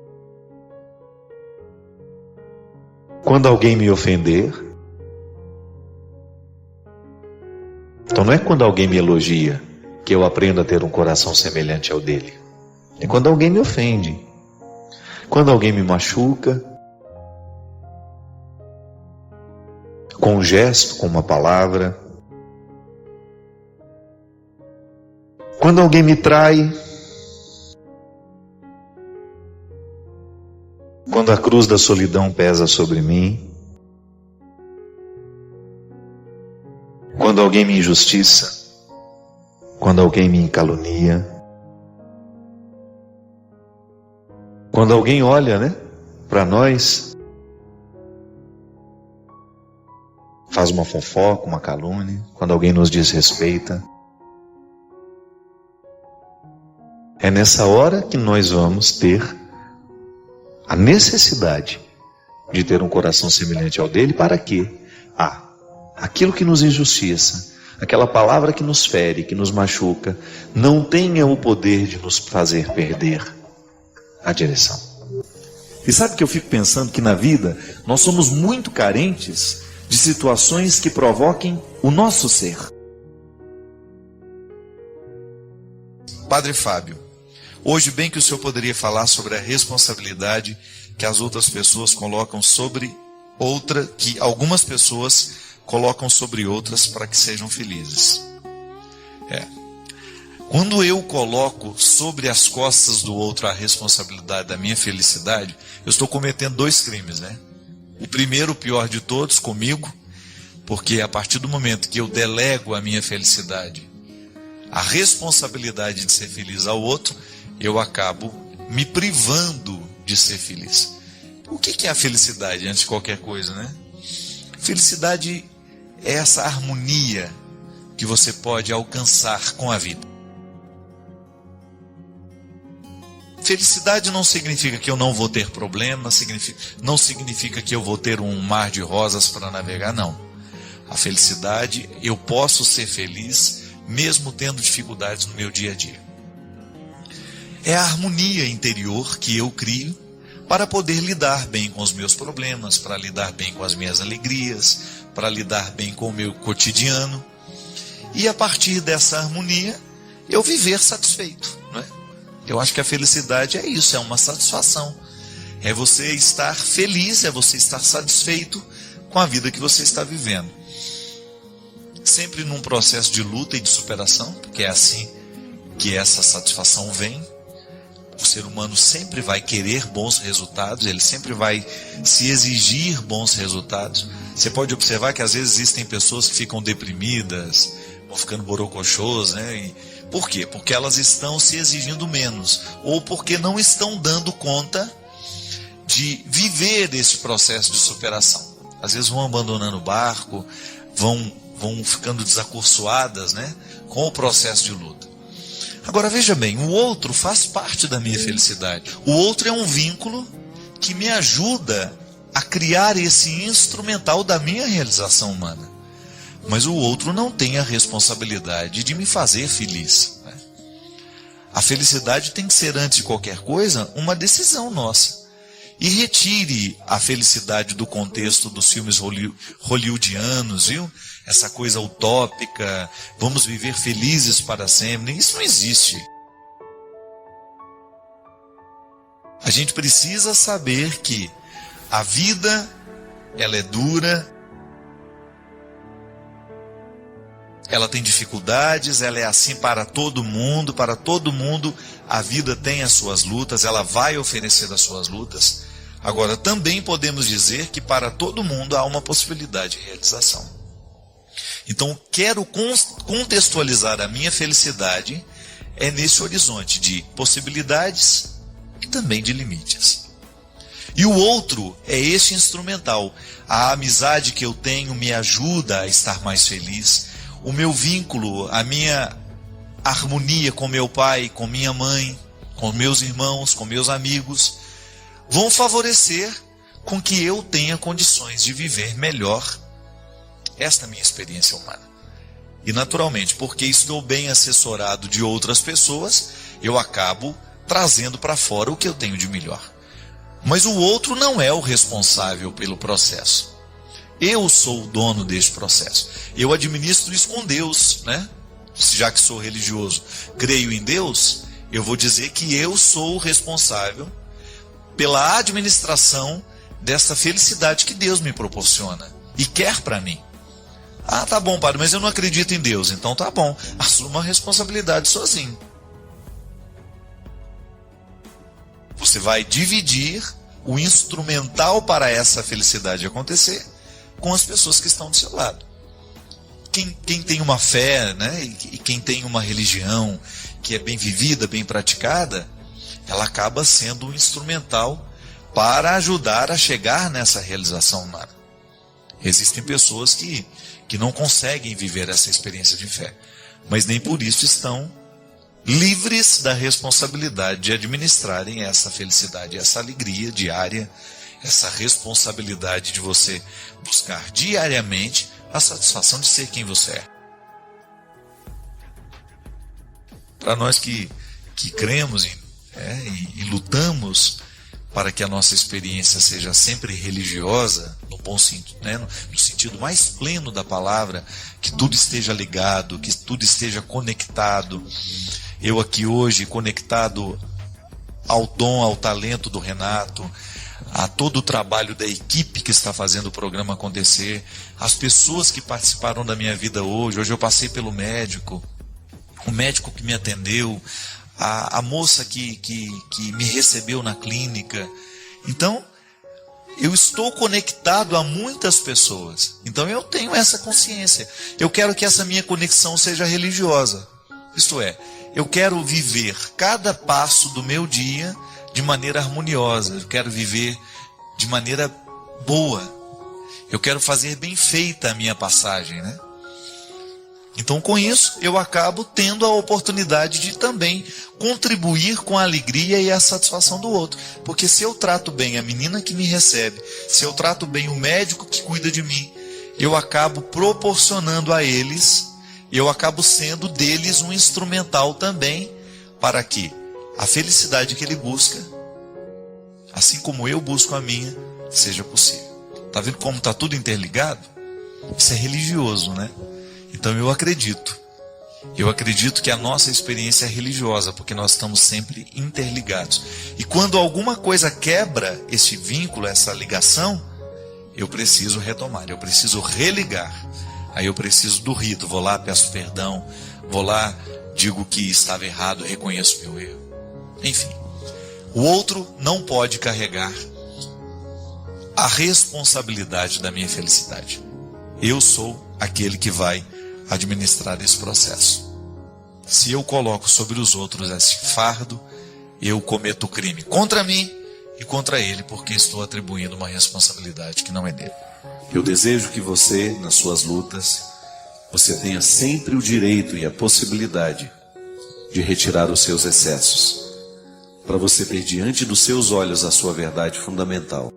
Quando alguém me ofender. Então não é quando alguém me elogia que eu aprendo a ter um coração semelhante ao dele. É quando alguém me ofende. Quando alguém me machuca. Com um gesto, com uma palavra. Quando alguém me trai. Quando a cruz da solidão pesa sobre mim. Quando alguém me injustiça, quando alguém me calunia, quando alguém olha, para nós, faz uma fofoca, uma calúnia, quando alguém nos desrespeita, é nessa hora que nós vamos ter a necessidade de ter um coração semelhante ao dele. Para quê? Aquilo que nos injustiça, aquela palavra que nos fere, que nos machuca, não tenha o poder de nos fazer perder a direção. E sabe que eu fico pensando que na vida nós somos muito carentes de situações que provoquem o nosso ser. Padre Fábio, hoje bem que o senhor poderia falar sobre a responsabilidade que as outras pessoas colocam sobre outra que algumas pessoas colocam sobre outras para que sejam felizes. Quando eu coloco sobre as costas do outro a responsabilidade da minha felicidade, eu estou cometendo 2 crimes, né? O primeiro, o pior de todos, comigo, porque a partir do momento que eu delego a minha felicidade, a responsabilidade de ser feliz ao outro, eu acabo me privando de ser feliz. O que é a felicidade, antes de qualquer coisa, né? Felicidade é essa harmonia que você pode alcançar com a vida. Felicidade não significa que eu não vou ter problemas, não significa que eu vou ter um mar de rosas para navegar, não. A felicidade, eu posso ser feliz mesmo tendo dificuldades no meu dia a dia. É a harmonia interior que eu crio para poder lidar bem com os meus problemas, para lidar bem com as minhas alegrias, para lidar bem com o meu cotidiano. E a partir dessa harmonia, eu viver satisfeito, não é? Eu acho que a felicidade é isso, é uma satisfação. É você estar feliz, é você estar satisfeito com a vida que você está vivendo. Sempre num processo de luta e de superação, porque é assim que essa satisfação vem. O ser humano sempre vai querer bons resultados, ele sempre vai se exigir bons resultados. Você pode observar que às vezes existem pessoas que ficam deprimidas, vão ficando borocochôs, né? Por quê? Porque elas estão se exigindo menos, ou porque não estão dando conta de viver esse processo de superação. Às vezes vão abandonando o barco, vão ficando desacursoadas, né, com o processo de luta. Agora veja bem, o outro faz parte da minha felicidade. O outro é um vínculo que me ajuda a criar esse instrumental da minha realização humana. Mas o outro não tem a responsabilidade de me fazer feliz, né? A felicidade tem que ser, antes de qualquer coisa, uma decisão nossa. E retire a felicidade do contexto dos filmes hollywoodianos, viu? Essa coisa utópica, vamos viver felizes para sempre. Isso não existe. A gente precisa saber que a vida, ela é dura, ela tem dificuldades, ela é assim para todo mundo a vida tem as suas lutas, ela vai oferecer as suas lutas. Agora, também podemos dizer que para todo mundo há uma possibilidade de realização. Então, quero contextualizar a minha felicidade nesse horizonte de possibilidades e também de limites. E o outro é esse instrumental. A amizade que eu tenho me ajuda a estar mais feliz. O meu vínculo, a minha harmonia com meu pai, com minha mãe, com meus irmãos, com meus amigos, vão favorecer com que eu tenha condições de viver melhor esta minha experiência humana. E naturalmente, porque estou bem assessorado de outras pessoas, eu acabo trazendo para fora o que eu tenho de melhor. Mas o outro não é o responsável pelo processo. Eu sou o dono deste processo. Eu administro isso com Deus, né? Já que sou religioso, creio em Deus, eu vou dizer que eu sou o responsável pela administração dessa felicidade que Deus me proporciona e quer para mim. Ah, tá bom, padre, mas eu não acredito em Deus. Então tá bom, assuma a responsabilidade sozinho. Você vai dividir o instrumental para essa felicidade acontecer com as pessoas que estão do seu lado. Quem tem uma fé, né, e quem tem uma religião que é bem vivida, bem praticada, ela acaba sendo um instrumental para ajudar a chegar nessa realização humana. Existem pessoas que não conseguem viver essa experiência de fé, mas nem por isso estão livres da responsabilidade de administrarem essa felicidade, essa alegria diária, essa responsabilidade de você buscar diariamente a satisfação de ser quem você é. Para nós que cremos e lutamos para que a nossa experiência seja sempre religiosa, no bom sentido, né, no sentido mais pleno da palavra, que tudo esteja ligado, que tudo esteja conectado. Eu aqui hoje conectado ao dom, ao talento do Renato, a todo o trabalho da equipe que está fazendo o programa acontecer, as pessoas que participaram da minha vida hoje. Hoje eu passei pelo médico, o médico que me atendeu, a moça que me recebeu na clínica. Então, eu estou conectado a muitas pessoas. Então eu tenho essa consciência. Eu quero que essa minha conexão seja religiosa. Isto é, eu quero viver cada passo do meu dia de maneira harmoniosa. Eu quero viver de maneira boa. Eu quero fazer bem feita a minha passagem, né? Então, com isso, eu acabo tendo a oportunidade de também contribuir com a alegria e a satisfação do outro. Porque se eu trato bem a menina que me recebe, se eu trato bem o médico que cuida de mim, eu acabo proporcionando a eles, eu acabo sendo deles um instrumental também para que a felicidade que ele busca, assim como eu busco a minha, seja possível. Está vendo como está tudo interligado? Isso é religioso, né? Então eu acredito que a nossa experiência é religiosa, porque nós estamos sempre interligados. E quando alguma coisa quebra esse vínculo, essa ligação, eu preciso retomar, eu preciso religar. Aí eu preciso do rito, vou lá, peço perdão, vou lá, digo que estava errado, reconheço meu erro. Enfim, o outro não pode carregar a responsabilidade da minha felicidade. Eu sou aquele que vai administrar esse processo. Se eu coloco sobre os outros esse fardo, eu cometo crime contra mim e contra ele, porque estou atribuindo uma responsabilidade que não é dele.
Eu desejo que você, nas suas lutas, você tenha sempre o direito e a possibilidade de retirar os seus excessos, para você ter diante dos seus olhos a sua verdade fundamental.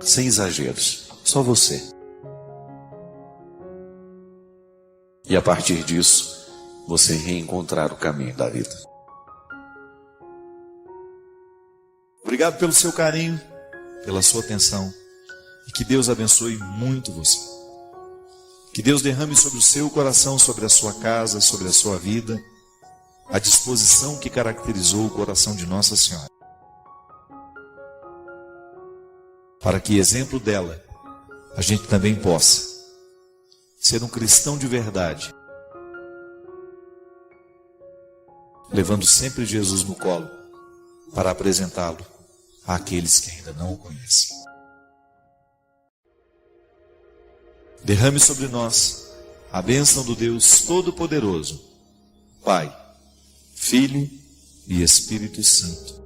Sem exageros, só você. E a partir disso, você reencontrar o caminho da vida.
Obrigado pelo seu carinho, pela sua atenção. E que Deus abençoe muito você. Que Deus derrame sobre o seu coração, sobre a sua casa, sobre a sua vida, a disposição que caracterizou o coração de Nossa Senhora. Para que, exemplo dela, a gente também possa ser um cristão de verdade, levando sempre Jesus no colo para apresentá-lo àqueles que ainda não o conhecem. Derrame sobre nós a bênção do Deus Todo-Poderoso, Pai, Filho e Espírito Santo.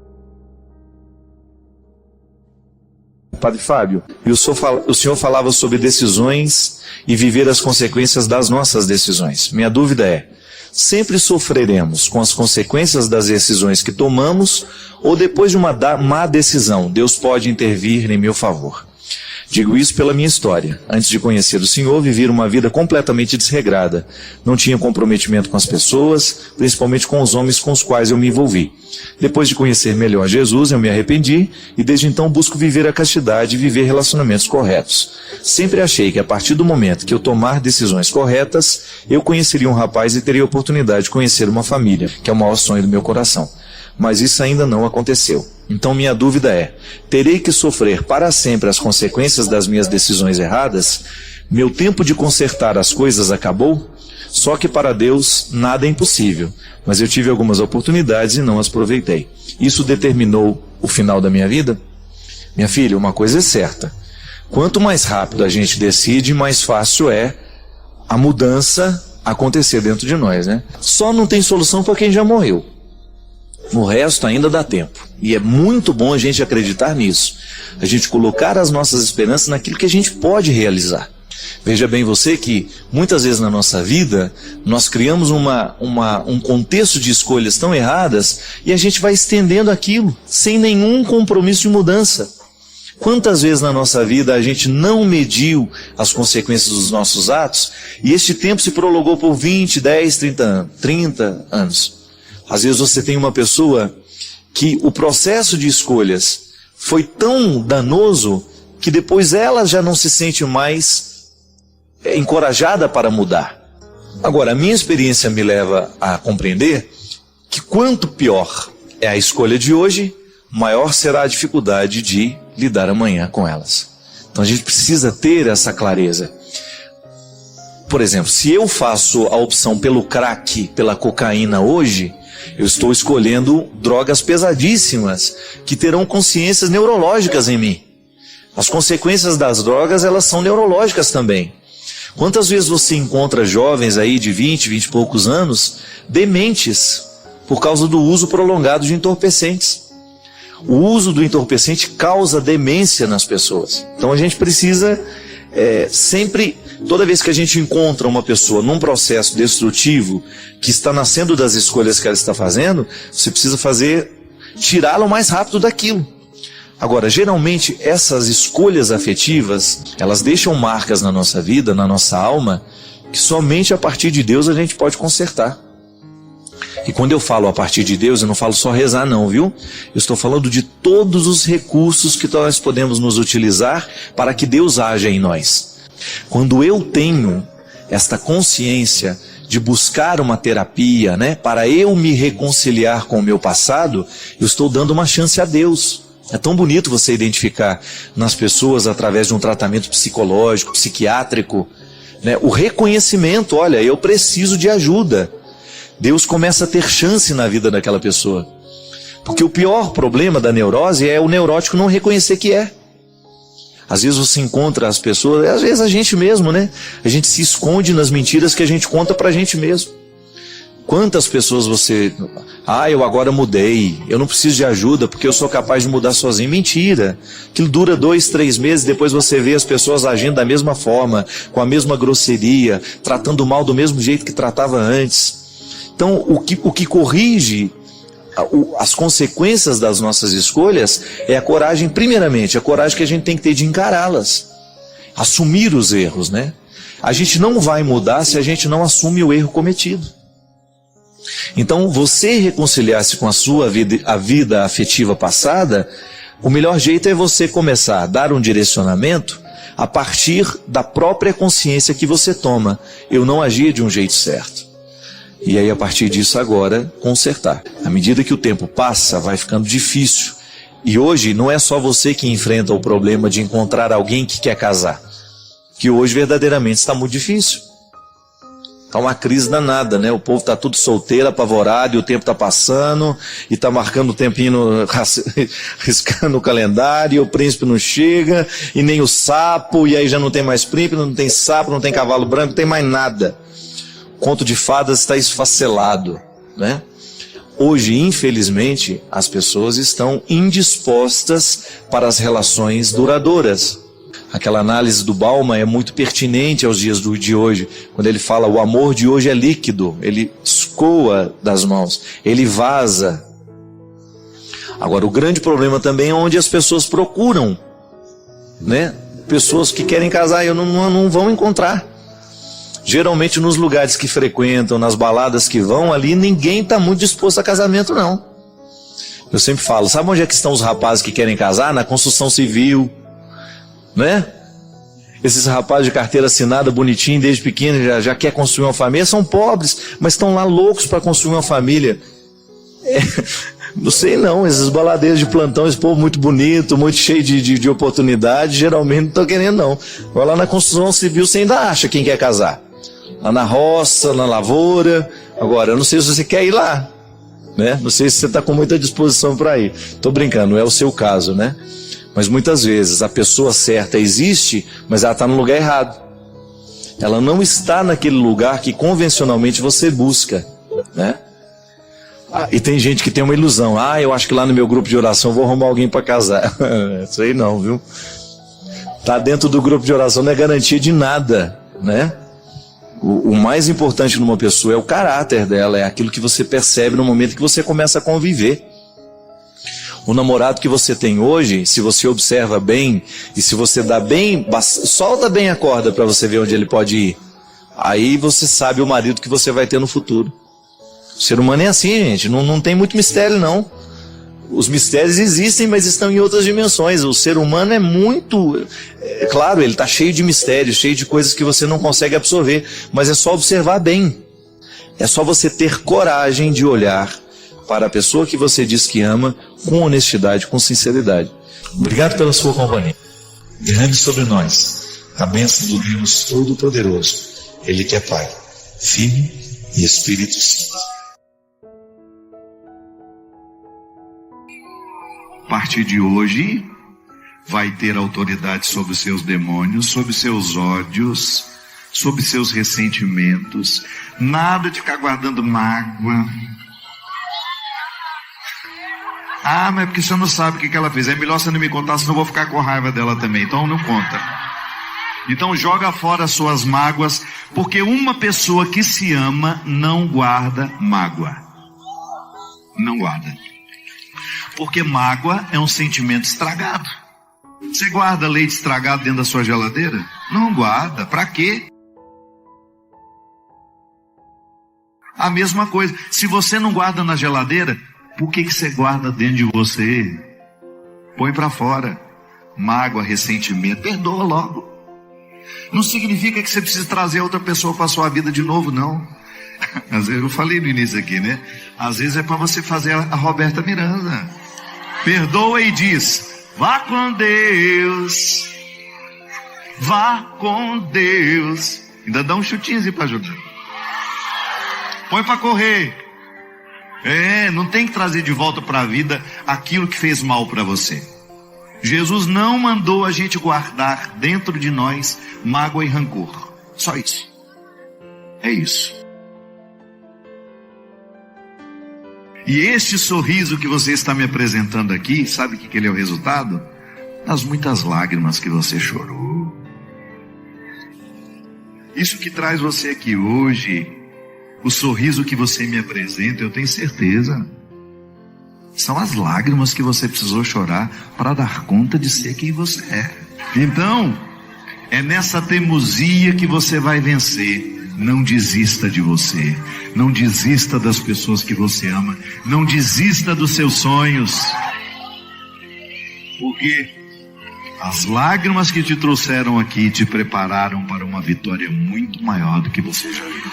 Padre Fábio, e o senhor falava sobre decisões e viver as consequências das nossas decisões. Minha dúvida é, sempre sofreremos com as consequências das decisões que tomamos, ou depois de uma má decisão, Deus pode intervir em meu favor? Digo isso pela minha história. Antes de conhecer o Senhor, vivi uma vida completamente desregrada. Não tinha comprometimento com as pessoas, principalmente com os homens com os quais eu me envolvi. Depois de conhecer melhor Jesus, eu me arrependi e desde então busco viver a castidade e viver relacionamentos corretos. Sempre achei que a partir do momento que eu tomar decisões corretas, eu conheceria um rapaz e teria a oportunidade de conhecer uma família, que é o maior sonho do meu coração. Mas isso ainda não aconteceu. Então minha dúvida é, terei que sofrer para sempre as consequências das minhas decisões erradas? Meu tempo de consertar as coisas acabou? Só que para Deus nada é impossível, mas eu tive algumas oportunidades e não as aproveitei. Isso determinou o final da minha vida? Minha filha, uma coisa é certa, quanto mais rápido a gente decide, mais fácil é a mudança acontecer dentro de nós, né? Só não tem solução para quem já morreu. No resto ainda dá tempo. E é muito bom a gente acreditar nisso. A gente colocar as nossas esperanças naquilo que a gente pode realizar. Veja bem você que muitas vezes na nossa vida nós criamos um contexto de escolhas tão erradas e a gente vai estendendo aquilo sem nenhum compromisso de mudança. Quantas vezes na nossa vida a gente não mediu as consequências dos nossos atos e este tempo se prolongou por 20, 10, 30 anos. Às vezes você tem uma pessoa que o processo de escolhas foi tão danoso que depois ela já não se sente mais encorajada para mudar. Agora, a minha experiência me leva a compreender que quanto pior é a escolha de hoje, maior será a dificuldade de lidar amanhã com elas. Então a gente precisa ter essa clareza. Por exemplo, se eu faço a opção pelo crack, pela cocaína hoje, eu estou escolhendo drogas pesadíssimas que terão consciências neurológicas em mim. As consequências das drogas, elas são neurológicas também. Quantas vezes você encontra jovens aí de 20 e poucos anos dementes por causa do uso prolongado de entorpecentes? O uso do entorpecente causa demência nas pessoas. Então a gente precisa sempre, toda vez que a gente encontra uma pessoa num processo destrutivo que está nascendo das escolhas que ela está fazendo, você precisa tirá-la o mais rápido daquilo. Agora, geralmente essas escolhas afetivas, elas deixam marcas na nossa vida, na nossa alma, que somente a partir de Deus a gente pode consertar. E quando eu falo a partir de Deus, eu não falo só rezar não, viu? Eu estou falando de todos os recursos que nós podemos nos utilizar para que Deus haja em nós. Quando eu tenho esta consciência de buscar uma terapia, para eu me reconciliar com o meu passado, eu estou dando uma chance a Deus. É tão bonito você identificar nas pessoas através de um tratamento psicológico, psiquiátrico, o reconhecimento, olha, eu preciso de ajuda. Deus começa a ter chance na vida daquela pessoa. Porque o pior problema da neurose é o neurótico não reconhecer que é. Às vezes você encontra as pessoas, às vezes a gente mesmo, a gente se esconde nas mentiras que a gente conta pra gente mesmo. Quantas pessoas você... eu agora mudei, eu não preciso de ajuda porque eu sou capaz de mudar sozinho. Mentira. Aquilo dura 2, 3 meses, depois você vê as pessoas agindo da mesma forma, com a mesma grosseria, tratando mal do mesmo jeito que tratava antes. Então, o que corrige as consequências das nossas escolhas é a coragem, primeiramente, a coragem que a gente tem que ter de encará-las. Assumir os erros, A gente não vai mudar se a gente não assume o erro cometido. Então, você reconciliar-se com a vida afetiva passada, o melhor jeito é você começar a dar um direcionamento a partir da própria consciência que você toma. Eu não agia de um jeito certo. E aí, a partir disso, agora, consertar. À medida que o tempo passa, vai ficando difícil. E hoje, não é só você que enfrenta o problema de encontrar alguém que quer casar. Que hoje, verdadeiramente, está muito difícil. Está uma crise danada, O povo está tudo solteiro, apavorado, e o tempo está passando, e está marcando o tempinho, riscando o calendário, e o príncipe não chega, e nem o sapo, e aí já não tem mais príncipe, não tem sapo, não tem cavalo branco, não tem mais nada. O conto de fadas está esfacelado, Hoje, infelizmente, as pessoas estão indispostas para as relações duradouras. Aquela análise do Bauman é muito pertinente aos dias de hoje, quando ele fala o amor de hoje é líquido, ele escoa das mãos, ele vaza. Agora, o grande problema também é onde as pessoas procuram, Pessoas que querem casar e não vão encontrar. Geralmente nos lugares que frequentam, nas baladas que vão ali, ninguém está muito disposto a casamento, não. Eu sempre falo, sabe onde é que estão os rapazes que querem casar? Na construção civil, Esses rapazes de carteira assinada, bonitinho, desde pequeno, já quer construir uma família, são pobres, mas estão lá loucos para construir uma família. Não sei não, esses baladeiros de plantão, esse povo muito bonito, muito cheio de oportunidade, geralmente não estão querendo não. Vai lá na construção civil, você ainda acha quem quer casar. Lá na roça, na lavoura. Agora, eu não sei se você quer ir lá, Não sei se você está com muita disposição para ir. Estou brincando, não é o seu caso, Mas muitas vezes a pessoa certa existe, mas ela está no lugar errado. Ela não está naquele lugar que convencionalmente você busca, E tem gente que tem uma ilusão. Eu acho que lá no meu grupo de oração eu vou arrumar alguém para casar. Isso aí não, viu? Tá dentro do grupo de oração não é garantia de nada, O mais importante numa pessoa é o caráter dela, é aquilo que você percebe no momento que você começa a conviver. O namorado que você tem hoje, se você observa bem, e se você dá bem, solta bem a corda para você ver onde ele pode ir. Aí você sabe o marido que você vai ter no futuro. O ser humano é assim, gente, não tem muito mistério não. Os mistérios existem, mas estão em outras dimensões. O ser humano é muito... claro, ele está cheio de mistérios, cheio de coisas que você não consegue absorver, mas é só observar bem. É só você ter coragem de olhar para a pessoa que você diz que ama com honestidade, com sinceridade. Obrigado pela sua companhia. Derrame sobre nós a bênção do Deus Todo-Poderoso, Ele que é Pai, Filho e Espírito Santo.
A partir de hoje, vai ter autoridade sobre os seus demônios, sobre os seus ódios, sobre os seus ressentimentos. Nada de ficar guardando mágoa. Ah, mas é porque você não sabe o que ela fez. É melhor você não me contar, senão eu vou ficar com raiva dela também. Então não conta. Então joga fora as suas mágoas, porque uma pessoa que se ama não guarda mágoa. Não guarda. Porque mágoa é um sentimento estragado. Você guarda leite estragado dentro da sua geladeira? Não guarda. Para quê? A mesma coisa. Se você não guarda na geladeira, por que você guarda dentro de você? Põe para fora. Mágoa, ressentimento, perdoa logo. Não significa que você precisa trazer outra pessoa para a sua vida de novo, não. Às vezes, eu falei no início aqui, né? Às vezes é para você fazer a Roberta Miranda. Perdoa e diz: vá com Deus. Vá com Deus. Ainda dá um chutinho para ajudar. Põe para correr. Não tem que trazer de volta para a vida aquilo que fez mal para você. Jesus não mandou a gente guardar dentro de nós mágoa e rancor. Só isso. É isso. E este sorriso que você está me apresentando aqui, sabe o que ele é o resultado? Das muitas lágrimas que você chorou. Isso que traz você aqui hoje, o sorriso que você me apresenta, eu tenho certeza, são as lágrimas que você precisou chorar para dar conta de ser quem você é. Então, é nessa teimosia que você vai vencer. Não desista de você. Não desista das pessoas que você ama. Não desista dos seus sonhos. Porque as lágrimas que te trouxeram aqui te prepararam para uma vitória muito maior do que você já viu.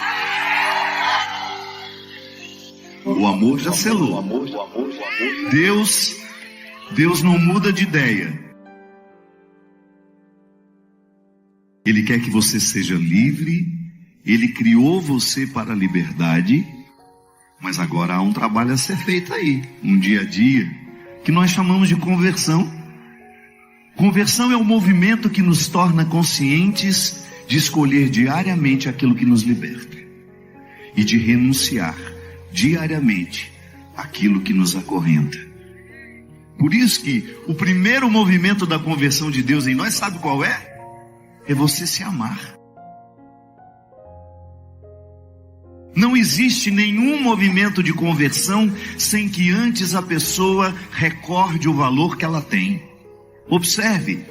O amor já selou. Deus não muda de ideia. Ele quer que você seja livre. Ele criou você para a liberdade. Mas agora há um trabalho a ser feito aí. Um dia a dia. Que nós chamamos de conversão. Conversão é um movimento que nos torna conscientes de escolher diariamente aquilo que nos liberta. E de renunciar diariamente aquilo que nos acorrenta. Por isso que o primeiro movimento da conversão de Deus em nós, sabe qual é? É você se amar. Não existe nenhum movimento de conversão sem que antes a pessoa recorde o valor que ela tem. Observe,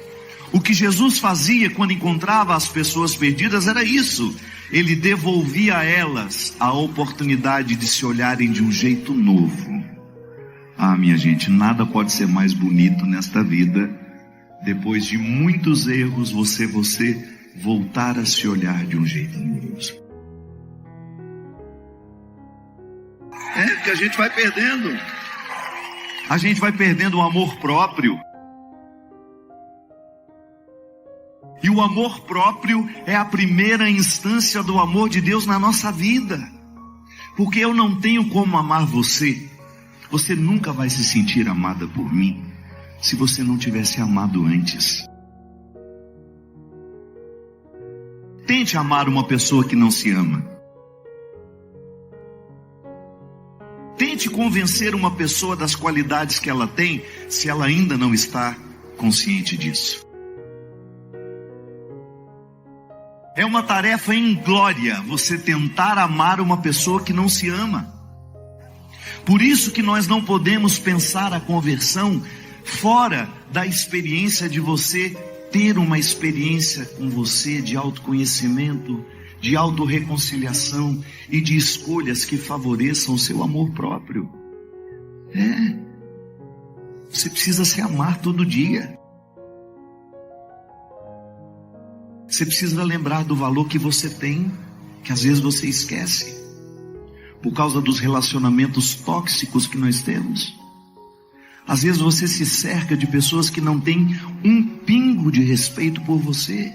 o que Jesus fazia quando encontrava as pessoas perdidas era isso. Ele devolvia a elas a oportunidade de se olharem de um jeito novo. Ah, minha gente, nada pode ser mais bonito nesta vida. Depois de muitos erros, você voltar a se olhar de um jeito amoroso. Que a gente vai perdendo. A gente vai perdendo o amor próprio. E o amor próprio é a primeira instância do amor de Deus na nossa vida. Porque eu não tenho como amar você. Você nunca vai se sentir amada por mim se você não tivesse amado antes. Tente amar uma pessoa que não se ama. Tente convencer uma pessoa das qualidades que ela tem, se ela ainda não está consciente disso. É uma tarefa inglória você tentar amar uma pessoa que não se ama. Por isso que nós não podemos pensar a conversão fora da experiência de você ter uma experiência com você de autoconhecimento, de autorreconciliação e de escolhas que favoreçam o seu amor próprio. Você precisa se amar todo dia. Você precisa lembrar do valor que você tem, que às vezes você esquece, por causa dos relacionamentos tóxicos que nós temos. Às vezes você se cerca de pessoas que não têm um pingo de respeito por você.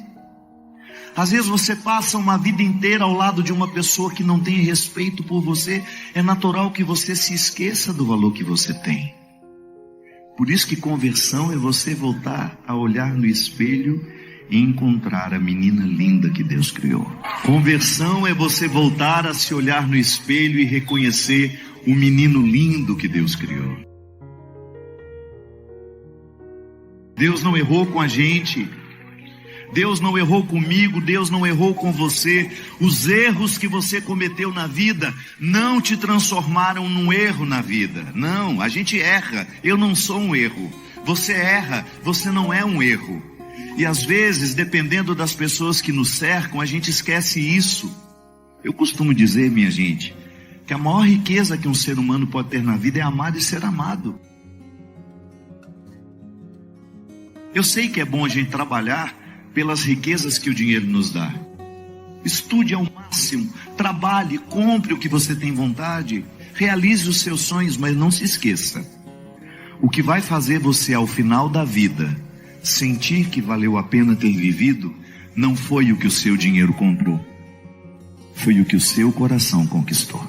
Às vezes você passa uma vida inteira ao lado de uma pessoa que não tem respeito por você. É natural que você se esqueça do valor que você tem. Por isso que conversão é você voltar a olhar no espelho e encontrar a menina linda que Deus criou. Conversão é você voltar a se olhar no espelho e reconhecer o menino lindo que Deus criou. Deus não errou com a gente. Deus não errou comigo, Deus não errou com você. Os erros que você cometeu na vida não te transformaram num erro na vida. Não, a gente erra. Eu não sou um erro. Você erra, você não é um erro. E às vezes, dependendo das pessoas que nos cercam, a gente esquece isso. Eu costumo dizer, minha gente, que a maior riqueza que um ser humano pode ter na vida é amar e ser amado. Eu sei que é bom a gente trabalhar pelas riquezas que o dinheiro nos dá. Estude ao máximo, trabalhe, compre o que você tem vontade, realize os seus sonhos, mas não se esqueça. O que vai fazer você ao final da vida sentir que valeu a pena ter vivido, não foi o que o seu dinheiro comprou, foi o que o seu coração conquistou.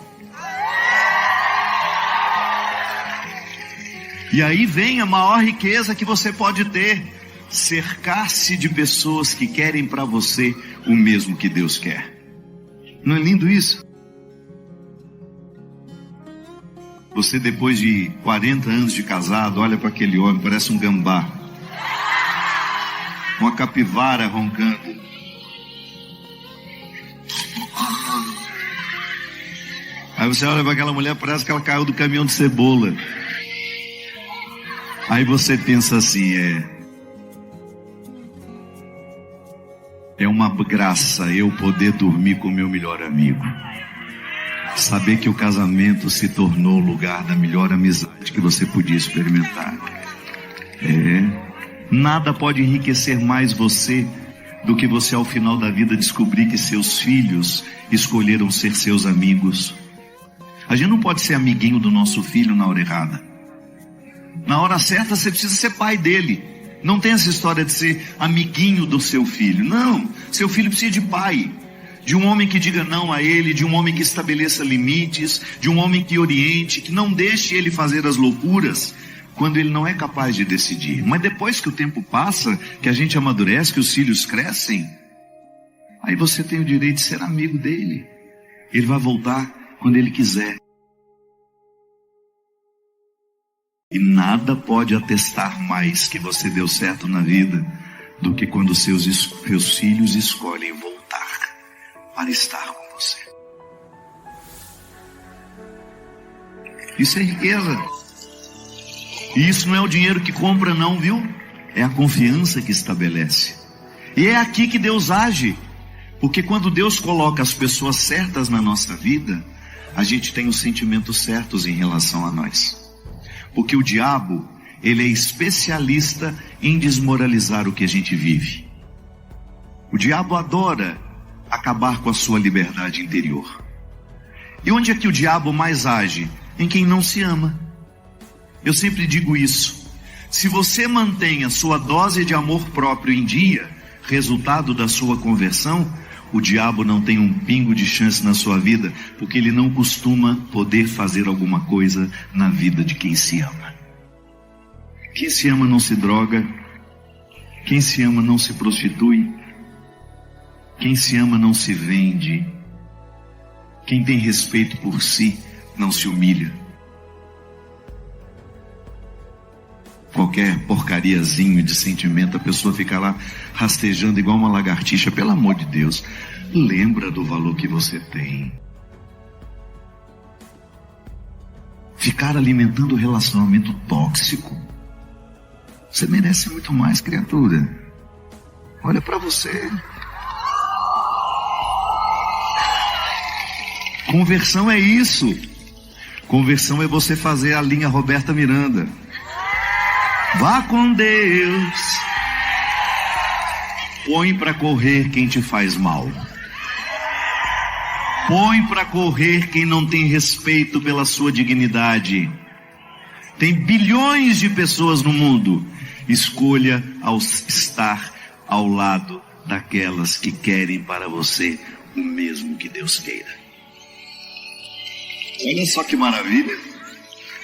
E aí vem a maior riqueza que você pode ter: cercar-se de pessoas que querem para você o mesmo que Deus quer. Não é lindo isso? Você, depois de 40 anos de casado, olha para aquele homem, parece um gambá, uma capivara roncando. Aí você olha para aquela mulher, parece que ela caiu do caminhão de cebola. Aí você pensa assim, é uma graça eu poder dormir com meu melhor amigo. Saber que o casamento se tornou o lugar da melhor amizade que você podia experimentar. Nada pode enriquecer mais você do que você ao final da vida descobrir que seus filhos escolheram ser seus amigos. A gente não pode ser amiguinho do nosso filho na hora errada. Na hora certa você precisa ser pai dele. Não tem essa história de ser amiguinho do seu filho. Não, seu filho precisa de pai. De um homem que diga não a ele, de um homem que estabeleça limites, de um homem que oriente, que não deixe ele fazer as loucuras quando ele não é capaz de decidir. Mas depois que o tempo passa, que a gente amadurece, que os filhos crescem, aí você tem o direito de ser amigo dele. Ele vai voltar quando ele quiser. E nada pode atestar mais que você deu certo na vida do que quando seus filhos escolhem voltar para estar com você. Isso é riqueza. E isso não é o dinheiro que compra não, viu? É a confiança que estabelece. E é aqui que Deus age. Porque quando Deus coloca as pessoas certas na nossa vida, a gente tem os sentimentos certos em relação a nós. Porque o diabo, ele é especialista em desmoralizar o que a gente vive. O diabo adora acabar com a sua liberdade interior. E onde é que o diabo mais age? Em quem não se ama. Eu sempre digo isso. Se você mantém a sua dose de amor próprio em dia, resultado da sua conversão, o diabo não tem um pingo de chance na sua vida, porque ele não costuma poder fazer alguma coisa na vida de quem se ama. Quem se ama não se droga, quem se ama não se prostitui, quem se ama não se vende, quem tem respeito por si não se humilha. Qualquer porcariazinho de sentimento, a pessoa fica lá rastejando igual uma lagartixa. Pelo amor de Deus, lembra do valor que você tem. Ficar alimentando relacionamento tóxico, você merece muito mais, criatura. Olha para você. Conversão é isso. Conversão é você fazer a linha Roberta Miranda. Vá com Deus. Põe para correr quem te faz mal. Põe para correr quem não tem respeito pela sua dignidade. Tem bilhões de pessoas no mundo. Escolha estar ao lado daquelas que querem para você o mesmo que Deus queira. Olha só que maravilha.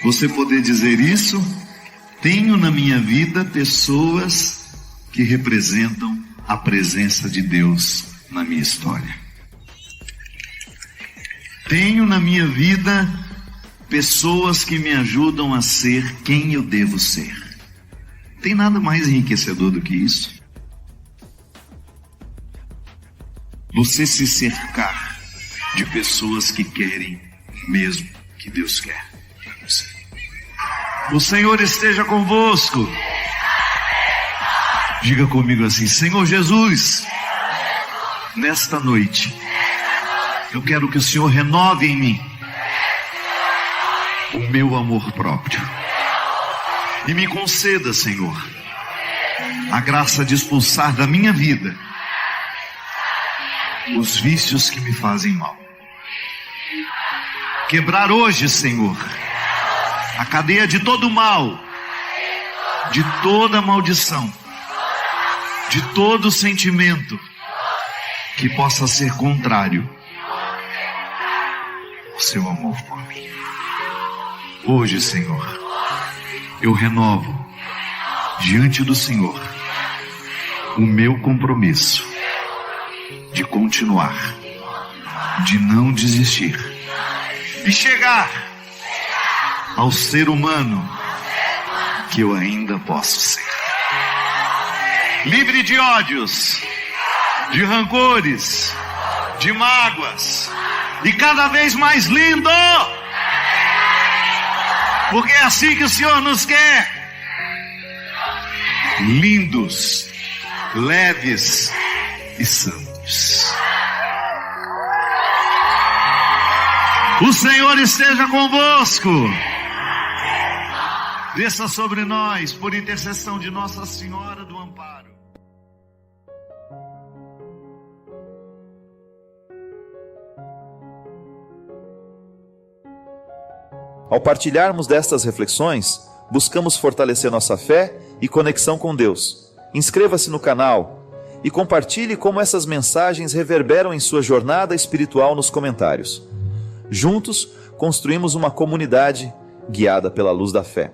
Você poder dizer isso. Tenho na minha vida pessoas que representam a presença de Deus na minha história. Tenho na minha vida pessoas que me ajudam a ser quem eu devo ser. Tem nada mais enriquecedor do que isso? Você se cercar de pessoas que querem o mesmo que Deus quer para você. O Senhor esteja convosco. Diga comigo assim: Senhor Jesus, nesta noite, eu quero que o Senhor renove em mim o meu amor próprio. E me conceda, Senhor, a graça de expulsar da minha vida os vícios que me fazem mal. Quebrar hoje, Senhor, a cadeia de todo mal, de toda maldição, de todo sentimento que possa ser contrário ao seu amor por mim. Hoje, Senhor, eu renovo diante do Senhor o meu compromisso de continuar, de não desistir e chegar ao ser humano que eu ainda posso ser. Livre de ódios, de rancores, de mágoas, e cada vez mais lindo, porque é assim que o Senhor nos quer. Lindos, leves e santos. O Senhor esteja convosco. Desça sobre nós, por intercessão de Nossa Senhora do Amparo.
Ao partilharmos destas reflexões, buscamos fortalecer nossa fé e conexão com Deus. Inscreva-se no canal e compartilhe como essas mensagens reverberam em sua jornada espiritual nos comentários. Juntos, construímos uma comunidade guiada pela luz da fé.